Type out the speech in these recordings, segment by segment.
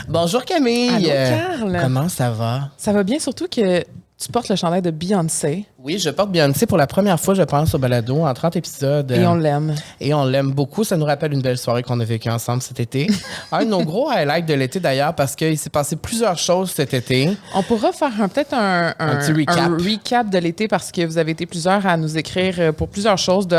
Bonjour Camille. Allô, Carl. Comment ça va? Ça va bien, surtout que tu portes le chandail de Beyoncé. Oui, je porte Beyoncé pour la première fois, je pense, au balado, en 30 épisodes. Et on l'aime. Et on l'aime beaucoup. Ça nous rappelle une belle soirée qu'on a vécue ensemble cet été. Un de nos gros highlights de l'été, d'ailleurs, parce qu'il s'est passé plusieurs choses cet été. On pourra faire peut-être un petit recap. un recap de l'été parce que vous avez été plusieurs à nous écrire pour plusieurs choses. De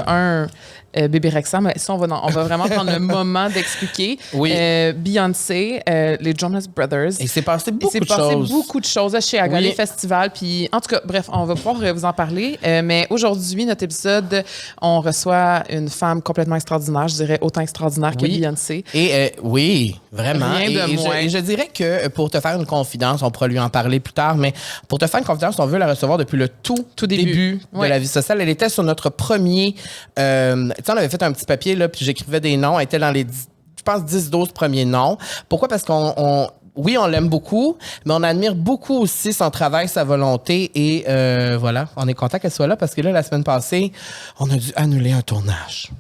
Bébé Rexha, mais ça, on va vraiment prendre le moment d'expliquer. Oui. Beyoncé, les Jonas Brothers. Il s'est passé beaucoup de Il s'est passé choses. beaucoup de choses chez Aga, Oui. les festivals. Puis, en tout cas, bref, on va pouvoir vous en parler. Mais aujourd'hui, notre épisode, on reçoit une femme complètement extraordinaire. Je dirais autant extraordinaire que Oui. Beyoncé. Et oui, vraiment. Rien de et moins. je dirais que pour te faire une confidence, on pourra lui en parler plus tard, mais pour te faire une confidence, on veut la recevoir depuis le tout début de Ouais. la vie sociale. Elle était sur notre premier... tu sais, on avait fait un petit papier, là, puis j'écrivais des noms. Elle était dans les, je pense, 10-12 premiers noms. Pourquoi? Parce oui, on l'aime beaucoup, mais on admire beaucoup aussi son travail, sa volonté. Et voilà, on est content qu'elle soit là parce que là, la semaine passée, on a dû annuler un tournage.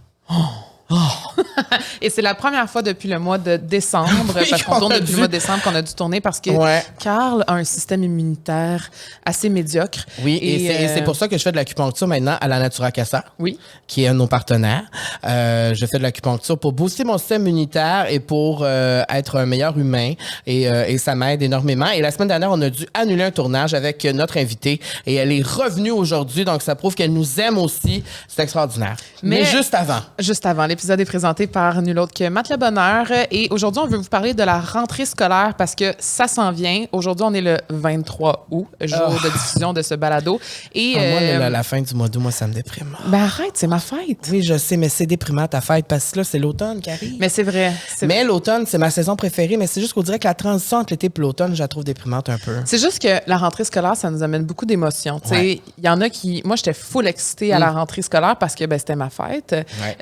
Et c'est la première fois depuis le mois de décembre, Oui, parce qu'on qu'on tourne a depuis dû- le mois de décembre qu'on a dû tourner parce que Ouais. Carl a un système immunitaire assez médiocre. Oui, et c'est pour ça que je fais de l'acupuncture maintenant à la Natura Casa, Oui. qui est un de nos partenaires. Je fais de l'acupuncture pour booster mon système immunitaire et pour être un meilleur humain. Et ça m'aide énormément. Et la semaine dernière, on a dû annuler un tournage avec notre invitée. Et elle est revenue aujourd'hui, donc ça prouve qu'elle nous aime aussi. C'est extraordinaire. Mais juste avant. Juste avant, l'épisode est présenté par nul autre que Matt Le Bonheur. Et aujourd'hui, on veut vous parler de la rentrée scolaire parce que ça s'en vient. Aujourd'hui, on est le 23 août, jour de diffusion de ce balado. Et Moi, la fin du mois d'août, moi, ça me déprime. ben arrête, c'est ma fête. Oui, je sais, mais c'est déprimant ta fête parce que là, c'est l'automne qui arrive. Mais c'est vrai. Mais l'automne, c'est ma saison préférée, mais c'est juste qu'on dirait que la transition entre l'été et l'automne, je la trouve déprimante un peu. C'est juste que la rentrée scolaire, ça nous amène beaucoup d'émotions. Tu sais, Ouais. il y en a qui... Moi, j'étais full excitée à la rentrée scolaire parce que c'était ma fête,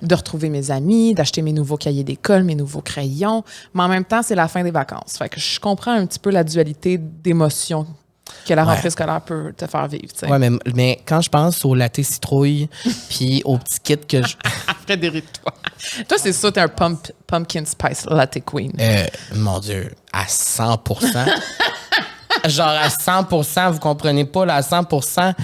de retrouver mes amis, d'acheter mes nouveaux cahiers d'école, mes nouveaux crayons. Mais en même temps, c'est la fin des vacances. Fait que je comprends un petit peu la dualité d'émotions que la rentrée scolaire peut te faire vivre. Tu sais. Ouais, mais quand je pense au latte citrouille puis au petit kit que je... Frédéric, toi, c'est ça, t'es un pumpkin spice latte queen. Mon Dieu, à 100%. Genre à 100%, vous comprenez pas, là, à 100%.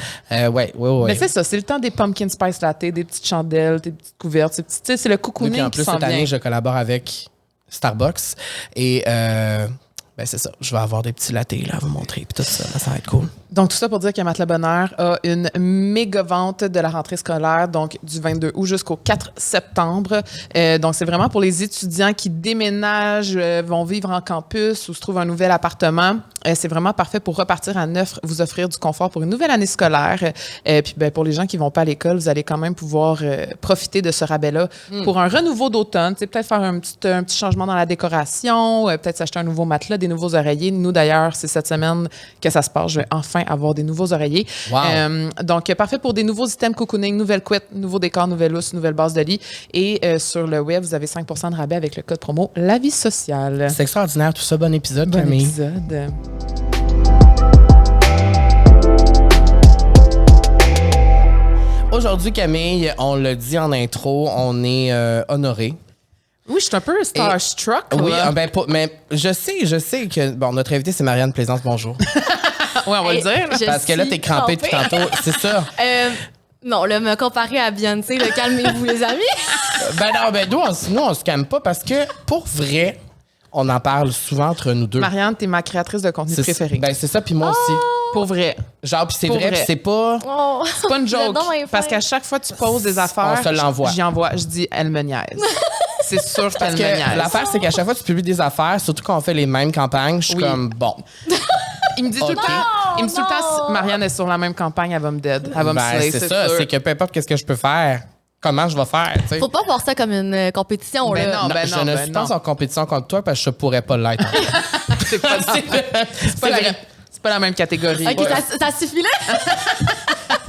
Ouais. Mais c'est ça, c'est le temps des pumpkin spice latte, des petites chandelles, des petites couvertes, tu sais, c'est le Oui, puis cocooning en qui plus, s'en cette année, vient. je collabore avec Starbucks. Et ben c'est ça, je vais avoir des petits lattés là, à vous montrer. Puis tout ça, là, ça va être cool. Donc, tout ça pour dire que Matt Le Bonheur a une méga vente de la rentrée scolaire, donc du 22 août jusqu'au 4 septembre. Donc, c'est vraiment pour les étudiants qui déménagent, vont vivre en campus ou se trouvent un nouvel appartement. C'est vraiment parfait pour repartir à neuf, vous offrir du confort pour une nouvelle année scolaire. Puis, ben, pour les gens qui vont pas à l'école, vous allez quand même pouvoir profiter de ce rabais-là pour un renouveau d'automne. Tu sais, peut-être faire un petit changement dans la décoration, peut-être s'acheter un nouveau matelas, des nouveaux oreillers. Nous, d'ailleurs, c'est cette semaine que ça se passe. Je vais enfin avoir des nouveaux oreillers. Wow. Donc, parfait pour des nouveaux items cocooning, nouvelle couette, nouveau décor, nouvelle housse, nouvelle base de lit. Et sur le web, vous avez 5% de rabais avec le code promo La Vie Sociale. C'est extraordinaire, tout ça. Bon épisode, Bon Camille. épisode. Aujourd'hui, Camille, on l'a dit en intro, on est honoré. Oui, je suis un peu starstruck. Oui, là. mais je sais que bon, notre invité c'est Marianne Plaisance. Bonjour. Oui, on va le dire. là. Parce que là t'es crampée depuis tantôt, c'est ça. Non, là, me comparer à Beyoncé, là, calmez-vous, les amis. Nous on se calme pas parce que pour vrai, on en parle souvent entre nous deux. Marianne, t'es ma créatrice de contenu préférée. Ben c'est ça, puis moi aussi. Pour vrai. Genre, puis c'est Pour vrai, vrai. puis c'est pas. Oh. C'est pas une joke. donc bien Parce fin. qu'à chaque fois que tu poses des affaires, On se l'envoie. J'y envoie. Je dis, elle me niaise. C'est sûr Parce qu'elle me que niaise. l'affaire, c'est qu'à chaque fois que tu publies des affaires, surtout quand on fait les mêmes campagnes, je suis Oui. comme bon. Il me dit tout le Ok. temps. Il me dit tout le temps, non. si Marianne est sur la même campagne, elle va me dead. Elle va me Ben, slay, c'est ça, sûr. c'est que peu importe qu'est-ce que je peux faire, comment je vais faire, tu sais. Faut pas voir ça comme une compétition, Ben là. non. Je ne suis pas non. en compétition contre toi parce que je pourrais pas l'être. C'est pas, c'est pas la, c'est pas la même catégorie. OK, ça suffit là?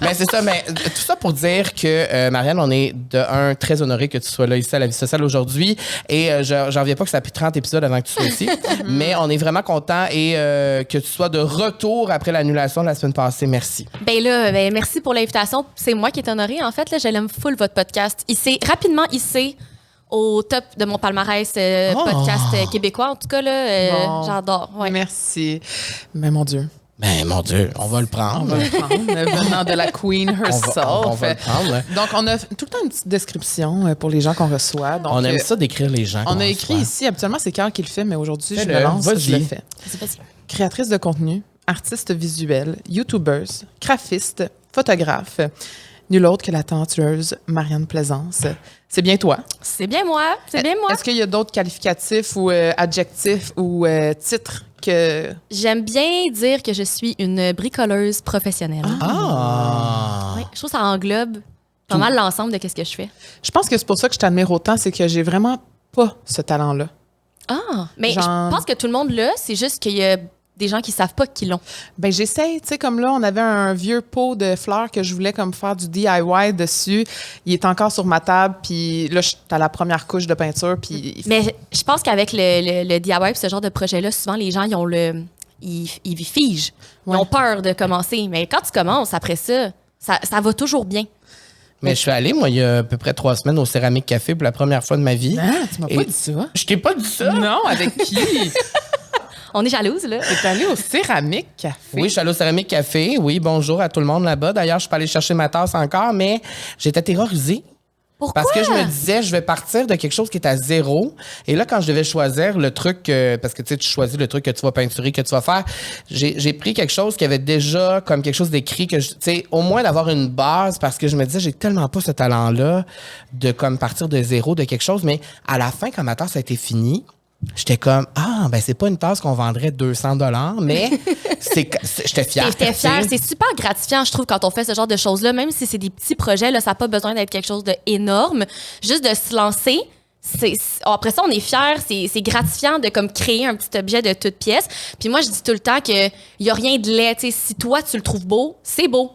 Mais c'est ça, mais tout ça pour dire que, Marianne, on est très honoré que tu sois là ici à La Vie Sociale aujourd'hui. Et j'en reviens pas que ça a pris 30 épisodes avant que tu sois ici. Mais on est vraiment content et que tu sois de retour après l'annulation de la semaine passée. Merci. Ben là, merci pour l'invitation. C'est moi qui est honorée. En fait, là, je l'aime full, votre podcast. Il s'est rapidement hissé au top de mon palmarès podcast québécois, en tout cas. Là, Bon. j'adore. Ouais. Merci. Mais mon Dieu. Ben, mon Dieu, on va le prendre. On va le prendre, venant de la Queen herself. On va le prendre. Donc, on a tout le temps une petite description pour les gens qu'on reçoit. Donc, On aime ça d'écrire les gens. On qu'on a écrit reçoit. ici, habituellement, c'est Cœur qui le fait, mais aujourd'hui, je Fais-le. me lance, je le Vas-y. fais. Vas-y. Créatrice de contenu, artiste visuelle, YouTuber, graphiste, photographe. Nul autre que la talentueuse Marianne Plaisance. C'est bien toi. C'est bien moi. C'est bien moi. Est-ce qu'il y a d'autres qualificatifs ou adjectifs ou titres que... J'aime bien dire que je suis une bricoleuse professionnelle. Ah! Ouais, je trouve que ça englobe pas mal l'ensemble de ce que je fais. Je pense que c'est pour ça que je t'admire autant, c'est que j'ai vraiment pas ce talent-là. Ah! Mais Genre- je pense que tout le monde l'a, c'est juste qu'il y a des gens qui savent pas qu'ils l'ont. Ben j'essaye, tu sais, comme là, on avait un vieux pot de fleurs que je voulais comme faire du DIY dessus. Il est encore sur ma table, puis là, t'as la première couche de peinture, puis... Mais je pense qu'avec le DIY et ce genre de projet-là, souvent, les gens, ils figent. Ils Ouais. ont peur de commencer. Mais quand tu commences, après ça va toujours bien. Mais je suis allée, moi, il y a à peu près 3 semaines au Céramique Café pour la première fois de ma vie. Ah, tu m'as pas Et- dit ça? Je t'ai pas dit ça? Non, avec qui? On est jalouse, là. T'es allé au Céramique Café. Oui, je suis allée au Céramique Café. Oui, bonjour à tout le monde là-bas. D'ailleurs, je suis pas allée chercher ma tasse encore, mais j'étais terrorisée. Pourquoi? Parce que je me disais, je vais partir de quelque chose qui est à 0. Et là, quand je devais choisir le truc, parce que tu sais, tu choisis le truc que tu vas peinturer, que tu vas faire, j'ai pris quelque chose qui avait déjà comme quelque chose d'écrit, que tu sais, au moins d'avoir une base, parce que je me disais, j'ai tellement pas ce talent-là de comme partir de 0 de quelque chose. Mais à la fin, quand ma tasse a été finie, j'étais comme, ben c'est pas une tasse qu'on vendrait 200 $, mais j'étais fière. T'étais fière. tu sais. C'est super gratifiant, je trouve, quand on fait ce genre de choses-là. Même si c'est des petits projets, là, ça n'a pas besoin d'être quelque chose d'énorme. Juste de se lancer. Après ça, on est fiers. C'est gratifiant de comme créer un petit objet de toute pièce. Puis moi, je dis tout le temps qu'il n'y a rien de laid. Tu sais, si toi, tu le trouves beau, c'est beau.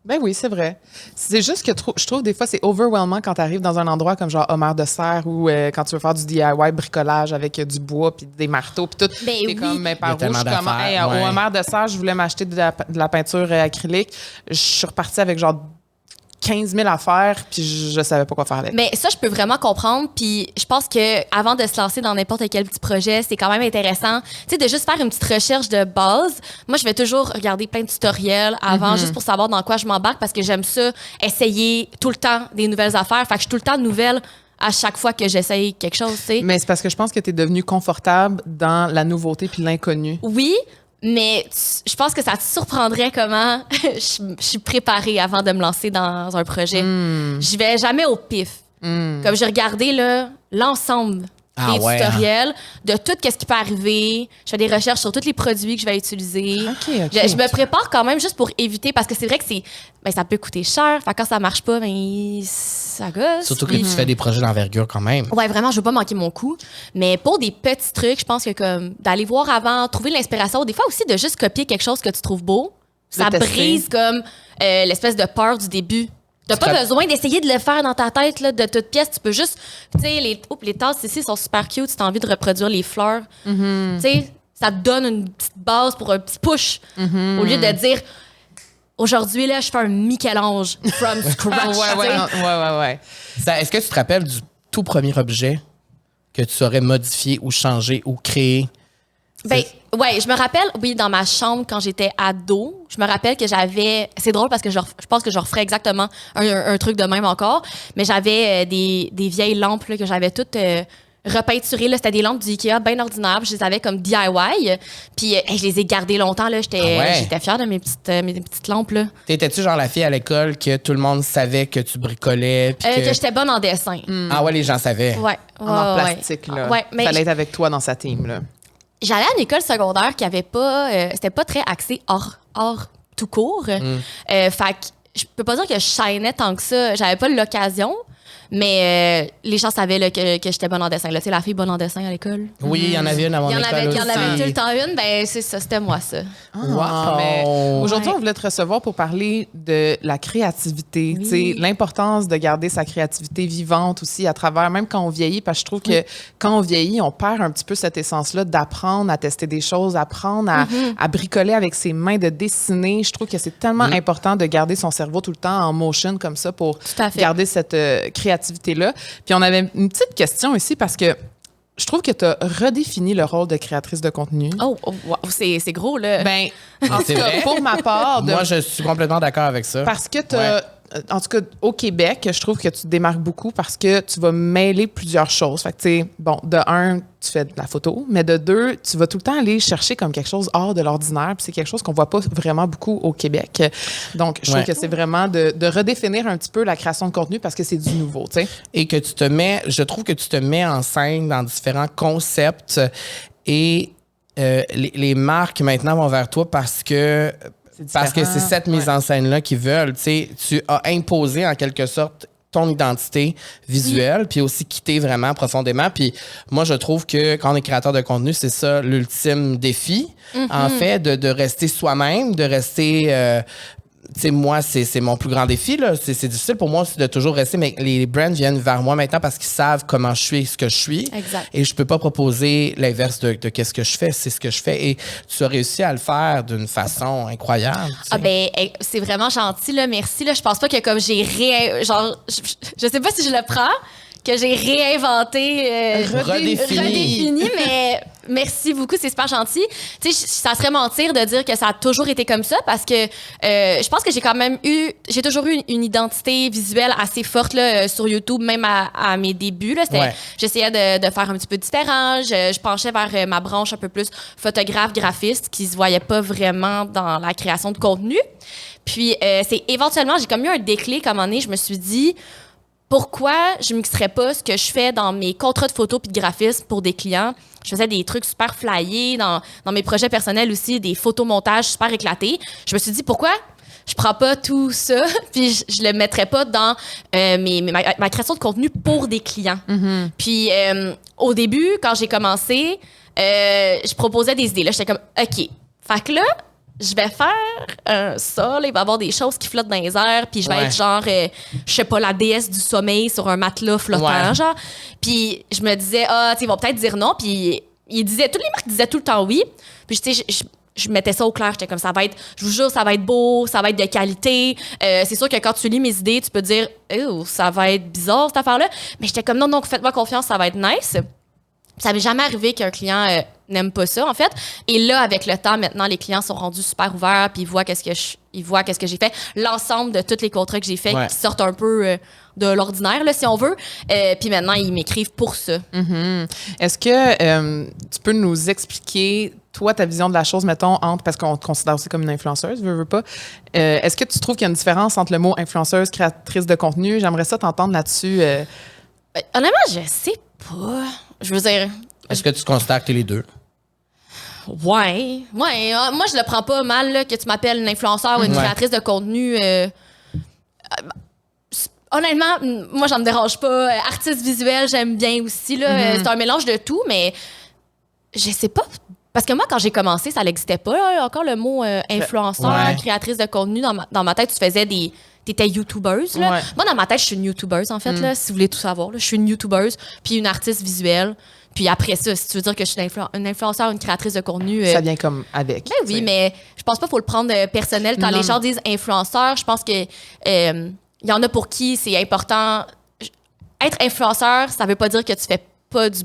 Ben oui, c'est vrai. C'est juste que je trouve des fois c'est overwhelmant quand tu arrives dans un endroit comme genre Homer de Serre ou quand tu veux faire du DIY bricolage avec du bois puis des marteaux puis tout. Ben T'es oui. comme mais Il y par a où tellement je commence? d'affaires, Hey, ouais. Au Homer de Serre, je voulais m'acheter de la peinture acrylique. Je suis repartie avec genre 15 000 affaires puis je savais pas quoi faire avec. Mais ça, je peux vraiment comprendre. Puis je pense que avant de se lancer dans n'importe quel petit projet, c'est quand même intéressant, tu sais, de juste faire une petite recherche de base. Moi, je vais toujours regarder plein de tutoriels avant, juste pour savoir dans quoi je m'embarque, parce que j'aime ça, essayer tout le temps des nouvelles affaires. Fait que je suis tout le temps nouvelle à chaque fois que j'essaye quelque chose, tu sais. Mais c'est parce que je pense que tu es devenu confortable dans la nouveauté puis l'inconnu. Oui, mais je pense que ça te surprendrait comment je suis préparée avant de me lancer dans un projet. Je vais jamais au pif. Comme j'ai regardé là, l'ensemble Ah des ouais, tutoriels de tout ce qui peut arriver. Je fais des recherches sur tous les produits que je vais utiliser. OK. Je me prépare quand même juste pour éviter, parce que c'est vrai que ça peut coûter cher. Fait que quand ça marche pas, ça gosse. Surtout que Puis- tu fais des projets d'envergure quand même. Ouais, vraiment, je veux pas manquer mon coup. Mais pour des petits trucs, je pense que comme d'aller voir avant, trouver l'inspiration, des fois aussi de juste copier quelque chose que tu trouves beau, ça tester. brise comme l'espèce de peur du début. T'as Tu pas te- besoin d'essayer de le faire dans ta tête là, de toute pièce. Tu peux juste, tu sais, les tasses ici sont super cute. Si t'as envie de reproduire les fleurs, tu sais, ça te donne une petite base pour un petit push. Au lieu de dire, aujourd'hui, là, je fais un Michel-Ange from scratch. ouais. Est-ce que tu te rappelles du tout premier objet que tu aurais modifié ou changé ou créé? Ben, ouais, je me rappelle, oui, dans ma chambre, quand j'étais ado, je me rappelle que j'avais... C'est drôle parce que je pense que je referais exactement un truc de même encore, mais j'avais des vieilles lampes là, que j'avais toutes repeinturées. Là, c'était des lampes du Ikea bien ordinaires, puis je les avais comme DIY. Puis je les ai gardées longtemps. Là, j'étais Ah ouais? j'étais fière de mes petites lampes. Là. T'étais-tu genre la fille à l'école que tout le monde savait que tu bricolais? puis Que j'étais bonne en dessin. Ah ouais, les gens savaient. Ouais, En art ouais, plastique, là. Ouais, mais Fallait être avec toi dans sa team, là. j'allais à une école secondaire qui avait pas... c'était pas très axé hors tout court. Fait que je peux pas dire que je shinais tant que ça. J'avais pas l'occasion, mais les gens savaient là, que j'étais bonne en dessin. Tu sais, la fille bonne en dessin à l'école. Oui, il y en avait une à mon Il y en école avait aussi. tout le temps une. Ben, c'est ça, c'était moi, ça. Wow! Mais aujourd'hui, Ouais. on voulait te recevoir pour parler de la créativité, tu sais, l'importance de garder sa créativité vivante aussi à travers, même quand on vieillit, parce que je trouve que quand on vieillit, on perd un petit peu cette essence-là d'apprendre à tester des choses, apprendre à bricoler avec ses mains, de dessiner. Je trouve que c'est tellement important de garder son cerveau tout le temps en motion comme ça pour Tout à fait. garder cette créativité créativité-là. Puis on avait une petite question ici parce que je trouve que tu as redéfini le rôle de créatrice de contenu. Oh, wow, c'est gros, là. Ben, en tout c'est cas, vrai? pour ma part... Moi, je suis complètement d'accord avec ça. Parce que tu as... En tout cas, au Québec, je trouve que tu te démarques beaucoup parce que tu vas mêler plusieurs choses. Fait que, tu sais, bon, de un, tu fais de la photo, mais de deux, tu vas tout le temps aller chercher comme quelque chose hors de l'ordinaire. Puis c'est quelque chose qu'on voit pas vraiment beaucoup au Québec. Donc, je trouve que c'est vraiment de redéfinir un petit peu la création de contenu parce que c'est du nouveau, tu sais. Et que je trouve que tu te mets en scène dans différents concepts et les marques maintenant vont vers toi parce que c'est cette mise en scène-là qu'ils veulent. Tu sais, tu as imposé en quelque sorte ton identité visuelle, puis aussi quitter vraiment profondément. Puis moi, je trouve que quand on est créateur de contenu, c'est ça l'ultime défi, en fait, de rester soi-même, de rester... tu sais, moi, c'est mon plus grand défi, là. C'est difficile pour moi aussi de toujours rester, mais les brands viennent vers moi maintenant parce qu'ils savent comment je suis et ce que je suis. Exact. Et je peux pas proposer l'inverse de qu'est-ce que je fais, c'est ce que je fais. Et tu as réussi à le faire d'une façon incroyable. Tu sais. Ah ben, c'est vraiment gentil, là. Merci, là. Je pense pas que comme je sais pas si je le prends, que j'ai réinventé, redéfini, mais merci beaucoup, c'est super gentil. Tu sais, ça serait mentir de dire que ça a toujours été comme ça parce que je pense que j'ai toujours eu une identité visuelle assez forte là, sur YouTube, même à mes débuts. Là, j'essayais de faire un petit peu différent. Je penchais vers ma branche un peu plus photographe, graphiste, qui se voyait pas vraiment dans la création de contenu. Puis, c'est éventuellement, j'ai comme eu un déclic à un moment donné, je me suis dit... Pourquoi je mixerais pas ce que je fais dans mes contrats de photo puis de graphisme pour des clients? Je faisais des trucs super flyés dans mes projets personnels aussi, des photomontages super éclatés. Je me suis dit, pourquoi je prends pas tout ça puis je le mettrais pas dans ma création de contenu pour des clients? Mm-hmm. Puis au début, quand j'ai commencé, je proposais des idées. Là, j'étais comme, OK, fait que là, je vais faire ça, là, il va y avoir des choses qui flottent dans les airs, puis je vais être genre, je sais pas, la déesse du sommeil sur un matelas flottant, genre. Puis je me disais, tu sais, ils vont peut-être dire non, puis toutes les marques disaient tout le temps oui. Puis tu sais, je mettais ça au clair, j'étais comme, je vous jure, ça va être beau, ça va être de qualité. C'est sûr que quand tu lis mes idées, tu peux dire, ça va être bizarre, cette affaire-là. Mais j'étais comme, non, faites-moi confiance, ça va être nice. Ça m'est jamais arrivé qu'un client n'aime pas ça, en fait. Et là, avec le temps, maintenant, les clients sont rendus super ouverts, puis ils voient qu'est-ce que j'ai fait. L'ensemble de tous les contrats que j'ai faits qui sortent un peu de l'ordinaire, là, si on veut. Puis maintenant, ils m'écrivent pour ça. Mm-hmm. Est-ce que tu peux nous expliquer, toi, ta vision de la chose, mettons, parce qu'on te considère aussi comme une influenceuse, veux pas. Est-ce que tu trouves qu'il y a une différence entre le mot influenceuse, créatrice de contenu? J'aimerais ça t'entendre là-dessus. Honnêtement, je sais pas. Je veux dire... Est-ce que tu constates que t'es les deux? Ouais. Moi, je le prends pas mal là, que tu m'appelles une influenceur ou une créatrice de contenu. Honnêtement, moi, ça me dérange pas. Artiste visuel, j'aime bien aussi. Là. C'est un mélange de tout, mais je sais pas. Parce que moi, quand j'ai commencé, ça n'existait pas. Là, encore le mot influenceur, créatrice de contenu. Dans ma tête, tu faisais t'étais youtubeuse. Là. Ouais. Moi, dans ma tête, je suis une youtubeuse, en fait, là, si vous voulez tout savoir. Là. Je suis une youtubeuse, puis une artiste visuelle. Puis après ça, si tu veux dire que je suis une influenceur, une créatrice de contenu... ça vient comme avec. Ben oui, mais je pense pas qu'il faut le prendre personnel. Quand les gens disent influenceur, je pense que il y en a pour qui c'est important. Être influenceur, ça veut pas dire que tu fais pas de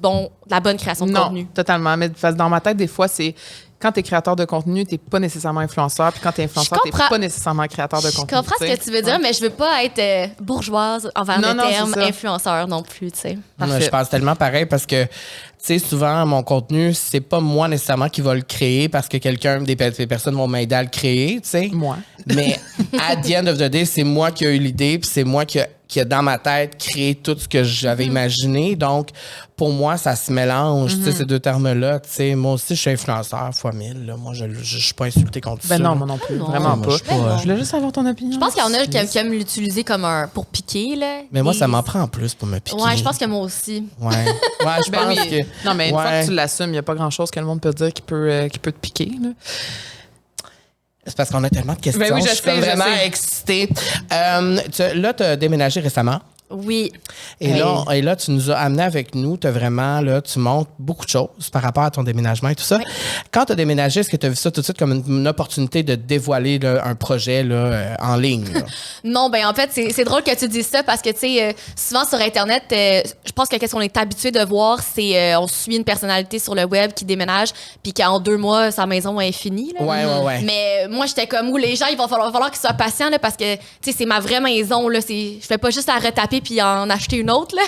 la bonne création de contenu. Non, totalement. Mais dans ma tête, des fois, c'est... Quand tu es créateur de contenu, tu n'es pas nécessairement influenceur. Puis quand tu es influenceur, tu n'es pas nécessairement créateur de contenu. Je comprends ce que tu veux dire, mais je veux pas être bourgeoise envers le terme influenceur non plus. Je pense tellement pareil parce que, tu sais, souvent, mon contenu, c'est pas moi nécessairement qui va le créer parce que des personnes vont m'aider à le créer, tu sais. Moi. Mais at the end of the day, c'est moi qui ai eu l'idée, puis c'est moi qui a dans ma tête créé tout ce que j'avais imaginé. Donc, pour moi, ça se mélange, tu sais, ces deux termes-là. Tu sais, moi aussi, je suis influenceur fois 1000. Là. Moi, je suis pas insulté contre ça. Non, moi non plus. Vraiment pas. Je voulais juste avoir ton opinion. Je pense qu'il y en a qui aiment l'utiliser comme pour piquer. Là. Mais moi, ça m'en prend en plus pour me piquer. Ouais, je pense que moi aussi. Ouais, je pense que... Non, mais une fois que tu l'assumes, il n'y a pas grand-chose que le monde peut dire qui peut te piquer. Là. C'est parce qu'on a tellement de questions. Ben oui, je suis vraiment excitée. Là, tu as déménagé récemment. Oui. Et, là, tu nous as amené avec nous. Tu vraiment, là, tu montres beaucoup de choses par rapport à ton déménagement et tout ça. Oui. Quand tu as déménagé, est-ce que tu as vu ça tout de suite comme une opportunité de dévoiler là, un projet là, en ligne? Là? Non, ben en fait, c'est drôle que tu dises ça parce que, tu sais, souvent sur Internet, je pense que qu'est-ce qu'on est habitué de voir, c'est on suit une personnalité sur le web qui déménage puis qu'en 2 mois, sa maison est finie. Là. Ouais. Mais moi, j'étais comme où les gens, il va falloir qu'ils soient patients là, parce que, tu sais, c'est ma vraie maison. Là, je fais pas juste la retaper puis en acheter une autre. Là.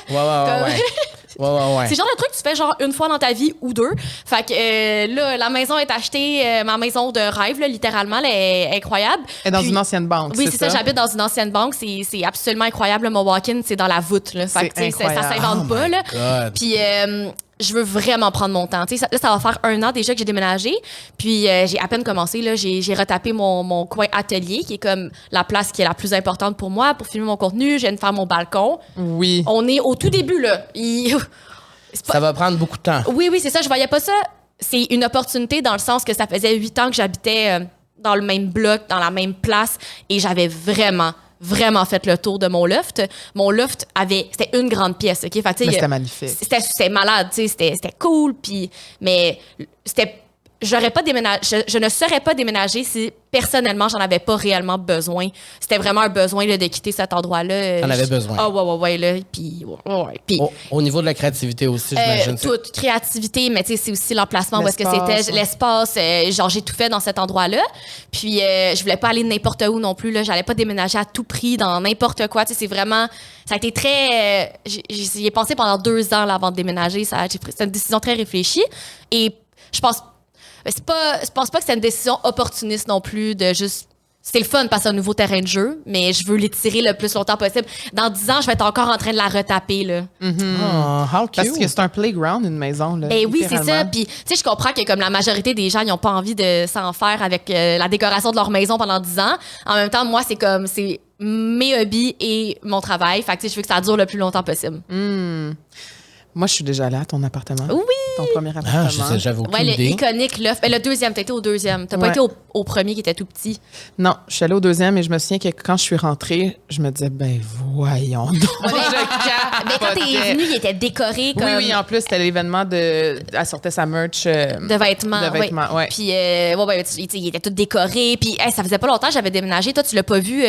Ouais. C'est le genre de truc que tu fais genre une fois dans ta vie ou 2. Fait que là, la maison est achetée, ma maison de rêve, là, littéralement, elle est incroyable. Et dans une ancienne banque, oui, c'est ça. J'habite dans une ancienne banque. C'est absolument incroyable. Là, mon walk-in, c'est dans la voûte. Là. Fait que, ça s'invente pas. Là. Puis je veux vraiment prendre mon temps. Là, ça va faire 1 an déjà que j'ai déménagé. Puis j'ai à peine commencé. Là, j'ai retapé mon coin atelier, qui est comme la place qui est la plus importante pour moi pour filmer mon contenu. Je viens de faire mon balcon. Oui. On est au tout début, là. Ça va prendre beaucoup de temps. Oui, c'est ça. Je voyais pas ça. C'est une opportunité dans le sens que ça faisait 8 ans que j'habitais dans le même bloc, dans la même place. Et j'avais vraiment fait le tour de mon loft. Mon loft c'était une grande pièce, OK? Fait, c'était magnifique. C'était malade, tu sais, c'était cool, puis mais j'aurais pas déménagé, je ne serais pas déménagée si personnellement j'en avais pas réellement besoin. C'était vraiment un besoin là, de quitter cet endroit-là. T'en avais besoin. Ah ouais là, puis puis au niveau de la créativité aussi, j'imagine. Toute créativité, mais tu sais c'est aussi l'emplacement où est-ce que c'était, l'espace, genre j'ai tout fait dans cet endroit-là. Puis je voulais pas aller n'importe où non plus là, j'allais pas déménager à tout prix dans n'importe quoi, tu sais c'est vraiment ça a été très j'y ai pensé pendant 2 ans là, avant de déménager, c'est une décision très réfléchie et je pense pas que c'est une décision opportuniste non plus de juste. C'est le fun parce que c'est un nouveau terrain de jeu, mais je veux l'étirer le plus longtemps possible. Dans 10 ans, je vais être encore en train de la retaper, là. How cute. Parce que c'est un playground, une maison, là. Ben oui, c'est ça. Puis, tu sais, je comprends que comme la majorité des gens, ils n'ont pas envie de s'en faire avec la décoration de leur maison pendant 10 ans. En même temps, moi, c'est mes hobbies et mon travail. Fait que, tu sais, je veux que ça dure le plus longtemps possible. Moi, je suis déjà allée à ton appartement. Oui! Ton premier appartement. Je sais, j'avais aucune Ouais, idée. l'iconique loft. Ben, le deuxième, t'as été au deuxième. T'as pas été au premier qui était tout petit. Non, je suis allée au deuxième et je me souviens que quand je suis rentrée, je me disais, ben voyons donc. Mais quand t'es venue, il était décoré comme... Oui, en plus, c'était l'événement elle sortait sa merch. De vêtements. Ouais. Puis, il était tout décoré. Puis, ça faisait pas longtemps que j'avais déménagé. Toi, tu l'as pas vu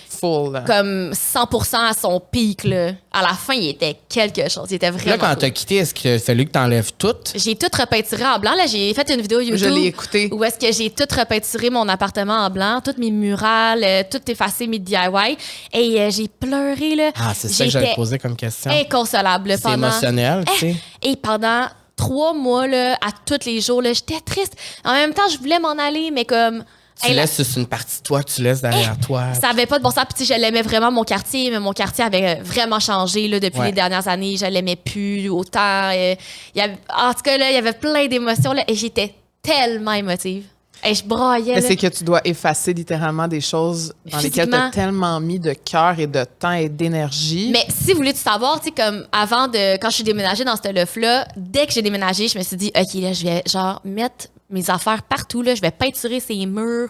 Full. comme 100% à son pic, là. À la fin, il était quelque chose. Il était vraiment Là, quand cool. t'as quitté, est-ce qu'il a fallu que t'enlèves tout? J'ai tout repeinturé en blanc. Là, j'ai fait une vidéo YouTube. Je l'ai écouté. Où est-ce que j'ai tout repeinturé mon appartement en blanc, toutes mes murales, tout effacé, mes DIY. Et j'ai pleuré, là. Ah, c'est ça que j'avais posé comme question. Inconsolable. C'est émotionnel, tu sais. Et pendant 3 mois, là, à tous les jours, là, j'étais triste. En même temps, je voulais m'en aller, mais comme... Tu laisses une partie de toi que tu laisses derrière toi. Ça avait pas de bon sens. Puis, je l'aimais vraiment, mon quartier, mais mon quartier avait vraiment changé là, depuis les dernières années. Je l'aimais plus autant. En tout cas, là, il y avait plein d'émotions là, et j'étais tellement émotive. Et je braillais. Mais c'est que tu dois effacer littéralement des choses dans lesquelles tu as tellement mis de cœur et de temps et d'énergie. Mais si vous voulez tout savoir, tu sais, comme quand je suis déménagée dans ce loft-là, dès que j'ai déménagé, je me suis dit, OK, là, je vais genre mettre mes affaires partout, là, je vais peinturer ces murs,